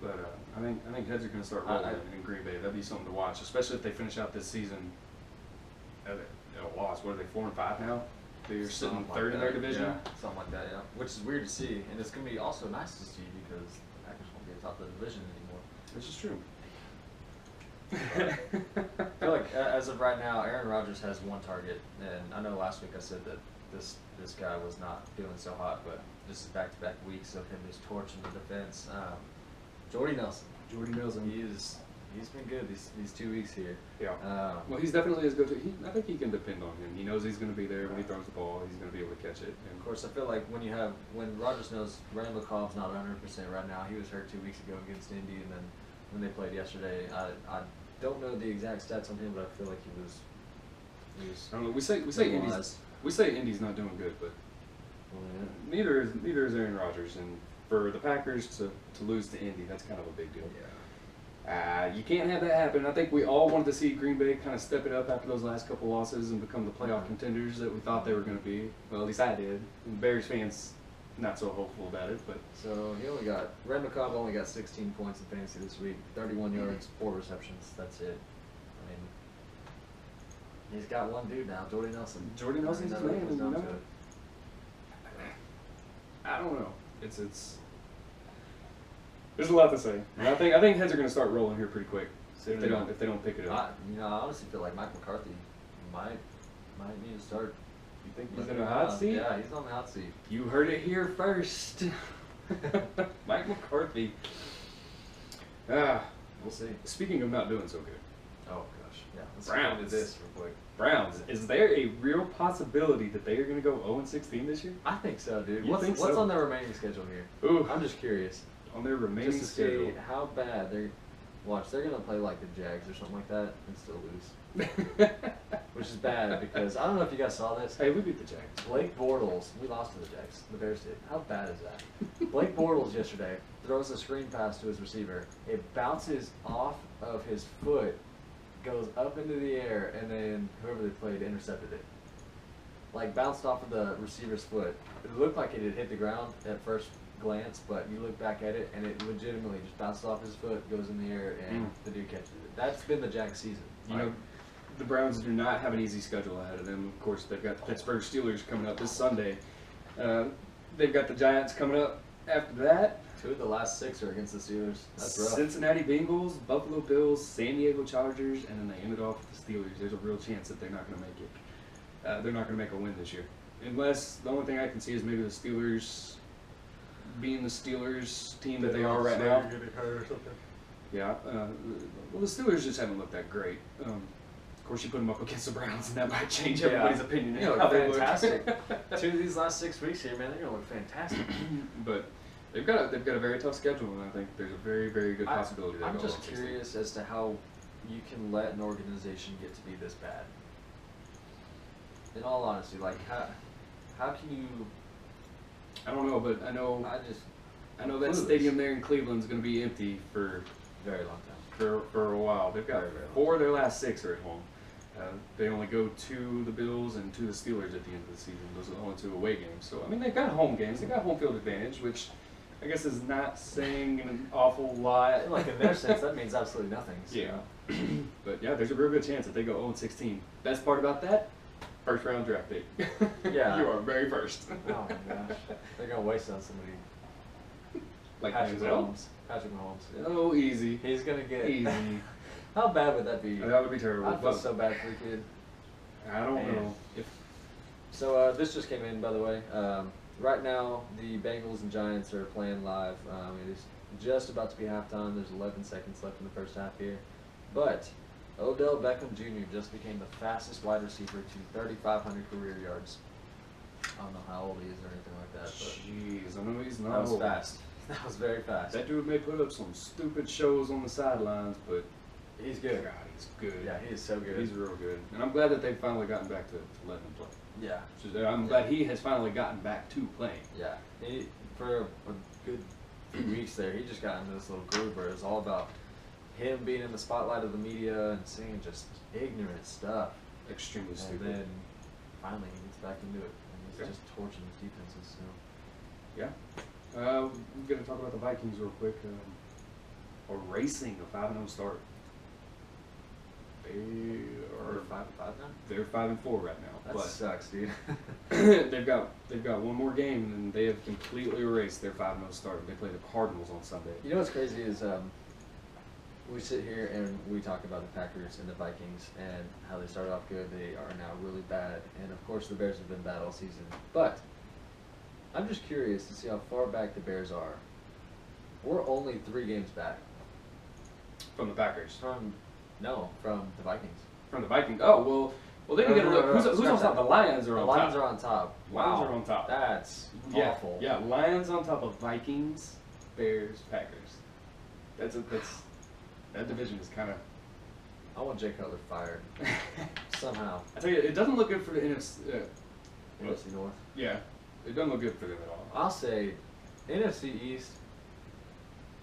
But I think heads are going to start rolling in Green Bay. That'd be something to watch, especially if they finish out this season at a loss. What are they, 4-5 now? They're sitting 3rd in their division. Yeah, something like that, yeah. Which is weird to see, and it's going to be also nice to see because the Packers won't be atop the division anymore. Which is true. I feel like as of right now, Aaron Rodgers has 1 target, and I know last week I said that this guy was not feeling so hot, but this is back-to-back weeks of him just torching the defense. Jordy Nelson. He's been good these 2 weeks here. Yeah. Well, he's definitely as good. I think he can depend on him. He knows he's going to be there when he throws the ball. He's going to be able to catch it. And Of course, I feel like when Rodgers knows Randall Cobb's not 100% right now. He was hurt 2 weeks ago against Indy, and then when they played yesterday, I don't know the exact stats on him, but I feel like he was I don't know. We say Indy's not doing good, but neither is Aaron Rodgers. And for the Packers to lose to Indy, that's kind of a big deal. You can't have that happen. I think we all wanted to see Green Bay kind of step it up after those last couple losses and become the playoff contenders that we thought they were going to be. Well, at least I did. And Bears fans, not so hopeful about it. But So Randall Cobb only got 16 points in fantasy this week, 31 yards, 4 receptions. That's it. I mean, he's got one dude now, Jordy Nelson. Jordy Nelson's his That's what it man. comes down to it. I don't know. It's there's a lot to say. And I think heads are going to start rolling here pretty quick if they don't pick it up. I honestly feel like Mike McCarthy might need to start. You think he's looking in the hot around. seat? Yeah, he's on the hot seat. You heard it here first. Mike McCarthy. We'll see. Speaking of not doing so good, Oh gosh. Yeah, let's Browns. get into this real quick. Browns. Is there a real possibility that they are going to go 0-16 this year? I think so, dude. You What's think what's so? on their remaining schedule here? Ooh, I'm just curious. on their remaining Just to schedule. see how bad they're. Watch, they're gonna play like the Jags or something like that and still lose, which is bad because I don't know if you guys saw this. Hey, we beat the Jags. Blake Bortles, we lost to the Jags. The Bears did. How bad is that? Blake Bortles yesterday throws a screen pass to his receiver. It bounces off of his foot, goes up into the air, and then whoever they played intercepted it. Like bounced off of the receiver's foot. It looked like it had hit the ground at first glance, but you look back at it and it legitimately just bounces off his foot, goes in the air, and the dude catches it. That's been the Jags season. You know, the Browns do not have an easy schedule ahead of them. Of course, they've got the Pittsburgh Steelers coming up this Sunday. They've got the Giants coming up after that. 2 of the last 6 are against the Steelers. That's rough. Cincinnati Bengals, Buffalo Bills, San Diego Chargers, and then they ended off with the Steelers. There's a real chance that they're not going to make it. They're not going to make a win this year. Unless the only thing I can see is maybe the Steelers being the Steelers team that they are right now. Getting hurt or something. Yeah. Well, the Steelers just haven't looked that great. Of course, you put them up against the Browns, and that might change everybody's opinion. You of know, how they look. fantastic. 2 of these last 6 weeks here, man, they're gonna look fantastic. But they've got a very tough schedule, and I think there's a very, very good possibility. I'm they'll go just 0-16. curious as to how you can let an organization get to be this bad. In all honesty, like how can you? I don't know, but I know that clueless. stadium there in Cleveland's going to be empty for Very long time. for a while. They've got Very, very long 4 of their last 6 are at home. They only go to the Bills and to the Steelers at the end of the season. Those are the only 2 away games. So I mean, they've got home games. They've got home field advantage, which I guess is not saying an awful lot. Like in their sense, that means absolutely nothing. So. Yeah. But yeah, there's a real good chance that they go 0-16. Best part about that, first round draft pick. Yeah. You are very first. Oh my gosh, they're gonna waste on somebody. Like Patrick Denzel? Mahomes. Patrick Mahomes. Oh, easy. He's gonna get. Easy. How bad would that be? That would be terrible. I feel But so bad for the kid. I don't Man. know if So this just came in, by the way. Right now, the Bengals and Giants are playing live. It is just about to be halftime. There's 11 seconds left in the first half here. But Odell Beckham Jr. just became the fastest wide receiver to 3,500 career yards. I don't know how old he is or anything like that, but jeez, I know he's not that was old. fast. That was very fast. That dude may put up some stupid shows on the sidelines, but He's good. God, he's good. Yeah, he is so good. He's real good. And I'm glad that they've finally gotten back to letting him play. Yeah. I'm glad he has finally gotten back to playing. Yeah, for a good few weeks there, he just got into this little groove where it was all about him being in the spotlight of the media and saying just ignorant stuff. Extremely And stupid. then finally he gets back into it, and he's Yeah. just torching his defenses. So. Yeah. We're going to talk about the Vikings real quick. Racing a 5-0 start. They Or are 5-5 now? they're 5-4 right now. That sucks, dude. But they've got one more game, and they have completely erased their 5-0 start. They play the Cardinals on Sunday. You know what's crazy is we sit here and we talk about the Packers and the Vikings and how they started off good. They are now really bad, and of course the Bears have been bad all season. But I'm just curious to see how far back the Bears are. We're only 3 games back From the Packers. from the Vikings. From the Vikings. Oh, well, then you got to look. Who's on top? The Lions are The on Lions top. are on top. Lions Wow. are on top. That's Yeah, awful. yeah. Lions on top of Vikings, Bears, Packers. That division is kind of. I want Jay Cutler fired somehow. I tell you, it doesn't look good for the NFC. NFC North. Yeah, it doesn't look good for them at all. I'll say NFC East,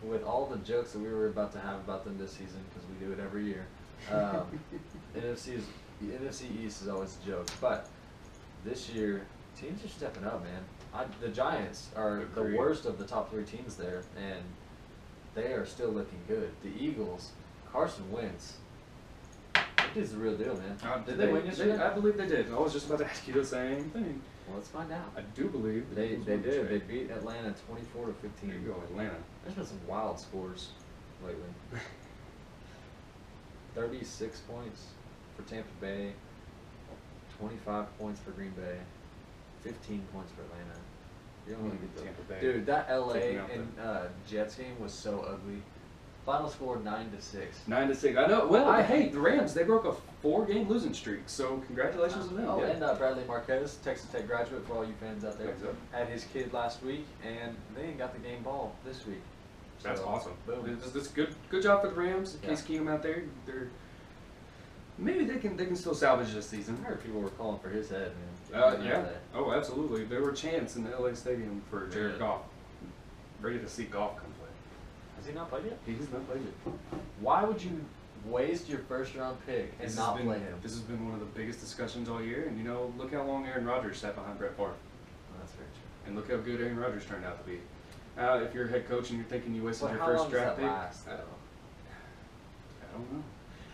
with all the jokes that we were about to have about them this season, because we do it every year. NFC East is always a joke, but this year teams are stepping up, man. The Giants are Agreed. the worst of the top 3 teams there, and they are still looking good. The Eagles, Carson Wentz. That dude's the real deal, man. Did they win yesterday? I believe they did. I was just about to ask you the same thing. Well, let's find out. I do believe the They Eagles did. won They yesterday. beat Atlanta 24-15. There you go, Atlanta. There's been some wild scores lately. 36 points for Tampa Bay, 25 points for Green Bay, 15 points for Atlanta. You don't really get Tampa Bay. Dude, that LA Taking out and Jets game was so ugly. Final score 9-6. 9-6. I know. Well, hey, the Rams, they broke a 4-game losing streak, so congratulations to them. Oh, Yeah. and Bradley Marquez, Texas Tech graduate for all you fans out there, Thanks, up. had his kid last week, and they ain't got the game ball this week. That's So, awesome. Boom. This is good job for the Rams. Yeah. Case Keenum out there. Maybe they can still salvage this season. I heard people were calling for his head, man. Yeah. Oh, absolutely. There were chants in the LA Stadium for Jared Yeah. Goff. Ready to see Goff come play. Has he not played yet? He's not played yet. Why would you waste your first round pick and This not has been, play him? This has been one of the biggest discussions all year, and look how long Aaron Rodgers sat behind Brett Favre, Oh, that's very true. and look how good Aaron Rodgers turned out to be. If you're a head coach and you're thinking you wasted But your how first long does draft that pick, last, though? I don't know.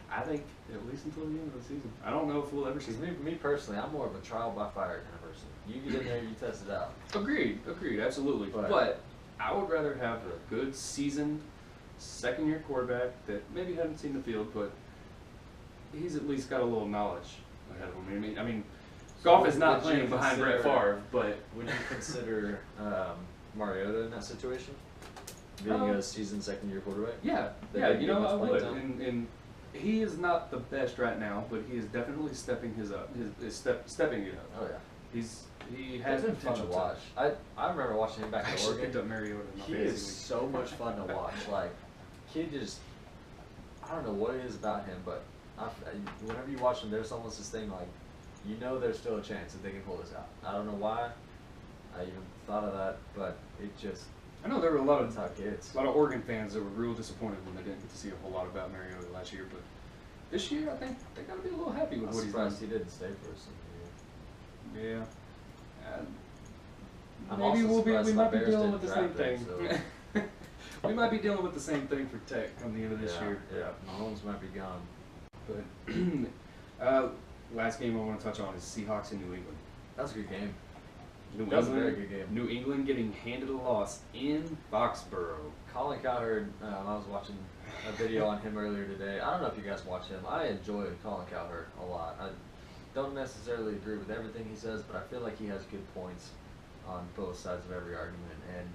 I think at least until the end of the season. I don't know if we'll ever see. Because me personally, I'm more of a trial by fire kind of person. You get in there, you test it out. Agreed, absolutely. But- But I would rather have a good seasoned second-year quarterback that maybe hadn't seen the field, but he's at least got a little knowledge ahead of him. I mean, Goff is not would you playing behind Brett consider- Favre, but Would you consider Mariota in that situation? Being a seasoned second year quarterback? yeah, They yeah, didn't get I much playing would. time? And he is not the best right now, but he is definitely stepping stepping it up. Oh, yeah. He has It's been fun to potential watch. I remember watching him I back in actually picked Oregon. up Mariota in my He fantasy is league. so much fun to watch. Like, kid just, I don't know what it is about him, but whenever you watch him, there's almost this thing like, there's still a chance that they can pull this out. I don't know why I even thought of that, but it just, I know there were a lot that's how of kids. Oregon fans that were real disappointed when they didn't get to see a whole lot about Mariota last year, but this year I think they got to be a little happy with I'm what he's done. surprised he didn't stay for us in the year. Yeah. I'm Maybe also we surprised might the be Bears dealing didn't with the same draft thing. him, We might be dealing with the same thing for Tech come the end of this year. Yeah, Mahomes might be gone. But last game I want to touch on is Seahawks in New England. That's a good game. New That was a England, very good game. New England getting handed a loss in Foxborough. Colin Cowherd, I was watching a video on him earlier today. I don't know if you guys watch him. I enjoy Colin Cowherd a lot. I don't necessarily agree with everything he says, but I feel like he has good points on both sides of every argument. And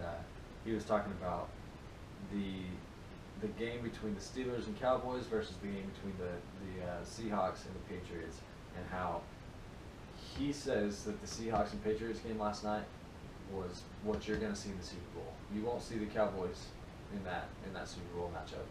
he was talking about the game between the Steelers and Cowboys versus the game between the Seahawks and the Patriots, and how he says that the Seahawks and Patriots game last night was what you're going to see in the Super Bowl. You won't see the Cowboys in that Super Bowl matchup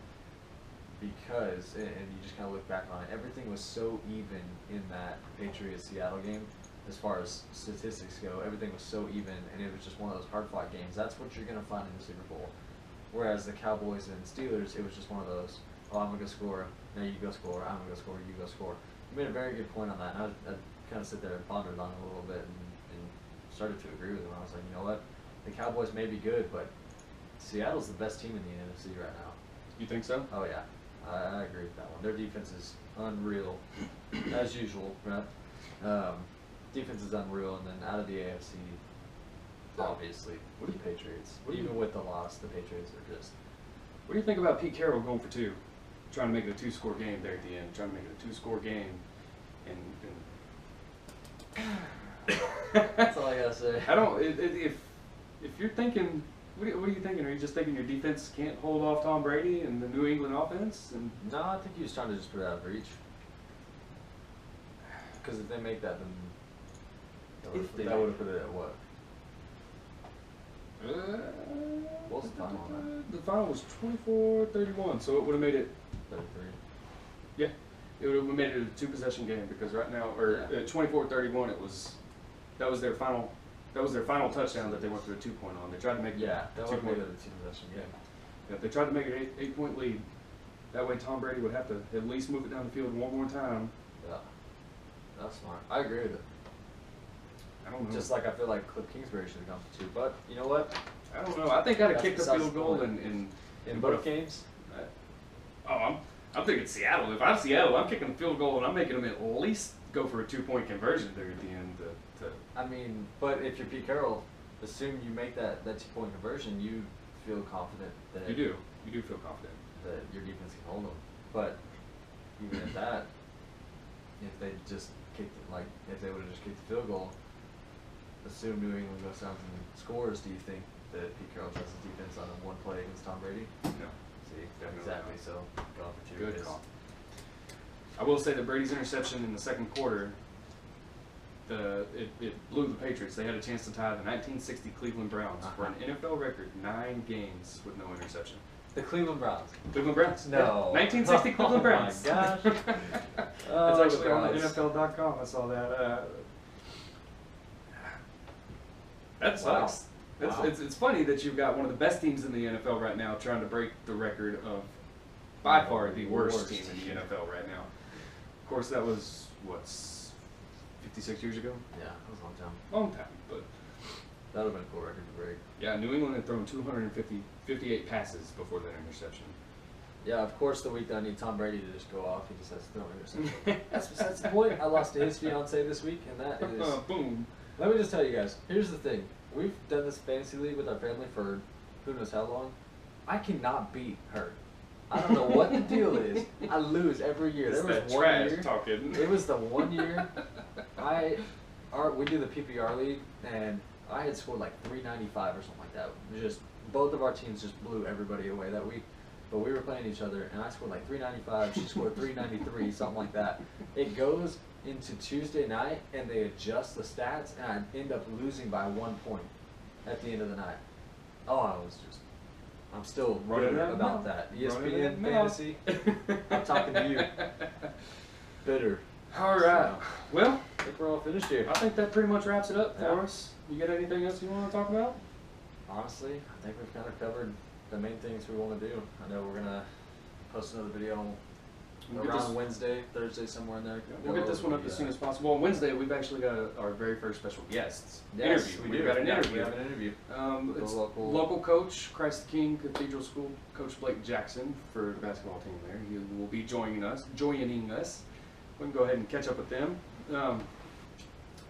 because, and you just kind of look back on it, everything was so even in that Patriots-Seattle game as far as statistics go. Everything was so even, and it was just one of those hard-fought games. That's what you're going to find in the Super Bowl. Whereas the Cowboys and Steelers, it was just one of those, I'm going to go score, now you go score, I'm going to go score, you go score. You made a very good point on that, and I kind of sit there and pondered on it a little bit and started to agree with him. I was like, you know what, the Cowboys may be good, but Seattle's the best team in the NFC right now. You think so? Oh yeah, I agree with that one. Their defense is unreal, as usual, right? Defense is unreal, and then out of the AFC, obviously, the Patriots. Even with the loss, the Patriots are just. What do you think about Pete Carroll going for 2? Trying to make it a 2-score game there at the end. Trying to make it a 2-score game. That's all I gotta say. I don't. If you're thinking, what are you thinking? Are you just thinking your defense can't hold off Tom Brady and the New England offense? And No, I think he was trying to just put it out of reach. Because if they make that, then If they that make would have put it at what? What was the final on The final was 24-31, so it would have made it. 33. Yeah, it would have made it a 2-possession game because right now, or Yeah. 24-31, that was their final touchdown that they went for a 2-point on. They tried to make Yeah, that would have made it two-point. a two-possession game. Yeah, they tried to make it an 8-point lead. That way, Tom Brady would have to at least move it down the field one more time. Yeah, that's smart. I agree with it. I don't know. Just like I feel like Cliff Kingsbury should have gone for 2, but you know what? I don't know. I think I'd have That's kicked the besides field the goal point. and In put both a- games, I'm thinking Seattle. If I'm Seattle, I'm kicking the field goal and I'm making them at least go for a 2-point conversion there at the end. I mean, but if you're Pete Carroll, assume you make that 2-point conversion, you feel confident that You do feel confident. that your defense can hold them. But even at that, if they just kicked it, like if they would have just kicked the field goal, assume New England goes down and scores, do you think that Pete Carroll trusts his defense on a one play against Tom Brady? No. See, Definitely exactly. not. So going for 2. Good is- call. I will say that Brady's interception in the second quarter, it blew the Patriots. They had a chance to tie the 1960 Cleveland Browns for an NFL record 9 games with no interception. The Cleveland Browns. Cleveland Browns. No. Yeah, 1960 Cleveland Browns. Oh my gosh. It's Oh, actually on guys. NFL.com. I saw that. That sucks. Wow. It's funny that you've got one of the best teams in the NFL right now trying to break the record of by far the worst team in the NFL right now. Of course, that was, what, 56 years ago? Yeah, that was a long time. Long time, but That would have been a cool record to break. yeah, New England had thrown 258 passes before that interception. Yeah, of course, the week that I need Tom Brady to just go off, he just has to throw an interception. that's the point. I lost to his fiance this week, and that is. Boom. Let me just tell you guys. Here's the thing. We've done this fantasy league with our family for who knows how long. I cannot beat her. I don't know what the deal is. I lose every year. It's There that was one trash year. talking. It was the one year. We do the PPR league, and I had scored like 395 or something like that. Just both of our teams just blew everybody away that week. But we were playing each other, and I scored like 395. She scored 393, something like that. It goes into Tuesday night, and they adjust the stats, and I end up losing by 1 point at the end of the night. Oh, I'm still Running bitter that about mouth. that. Running ESPN that mouth. fantasy. I'm talking to you. Bitter. All right. So, Well, I think we're all finished here. I think that pretty much wraps it up for Yeah. us. You got anything else you want to talk about? Honestly, I think we've kind of covered the main things we want to do. I know we're gonna post another video We'll get around this- Wednesday, Thursday, somewhere in there. We'll get this one up as soon as possible. On Wednesday, we've actually got our very first special guests Yes, interview. we We've do. got an Yeah, interview. We have an interview. The It's local- local coach, Christ the King Cathedral School, Coach Blake Jackson for the basketball team there. He will be joining us. We can go ahead and catch up with them.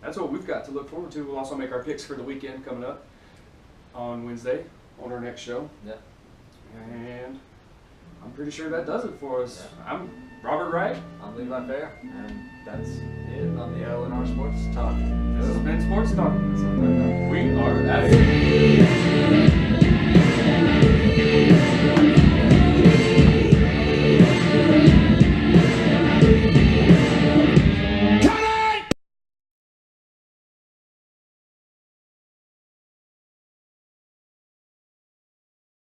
That's what we've got to look forward to. We'll also make our picks for the weekend coming up on Wednesday on our next show. Yeah. And I'm pretty sure that does it for us. Yeah. I'm Robert Wright. I'm Levi Fair, and that's it on the LNR Sports Talk. This has been Sports Talk. That's what I'm talking about. We are out of here.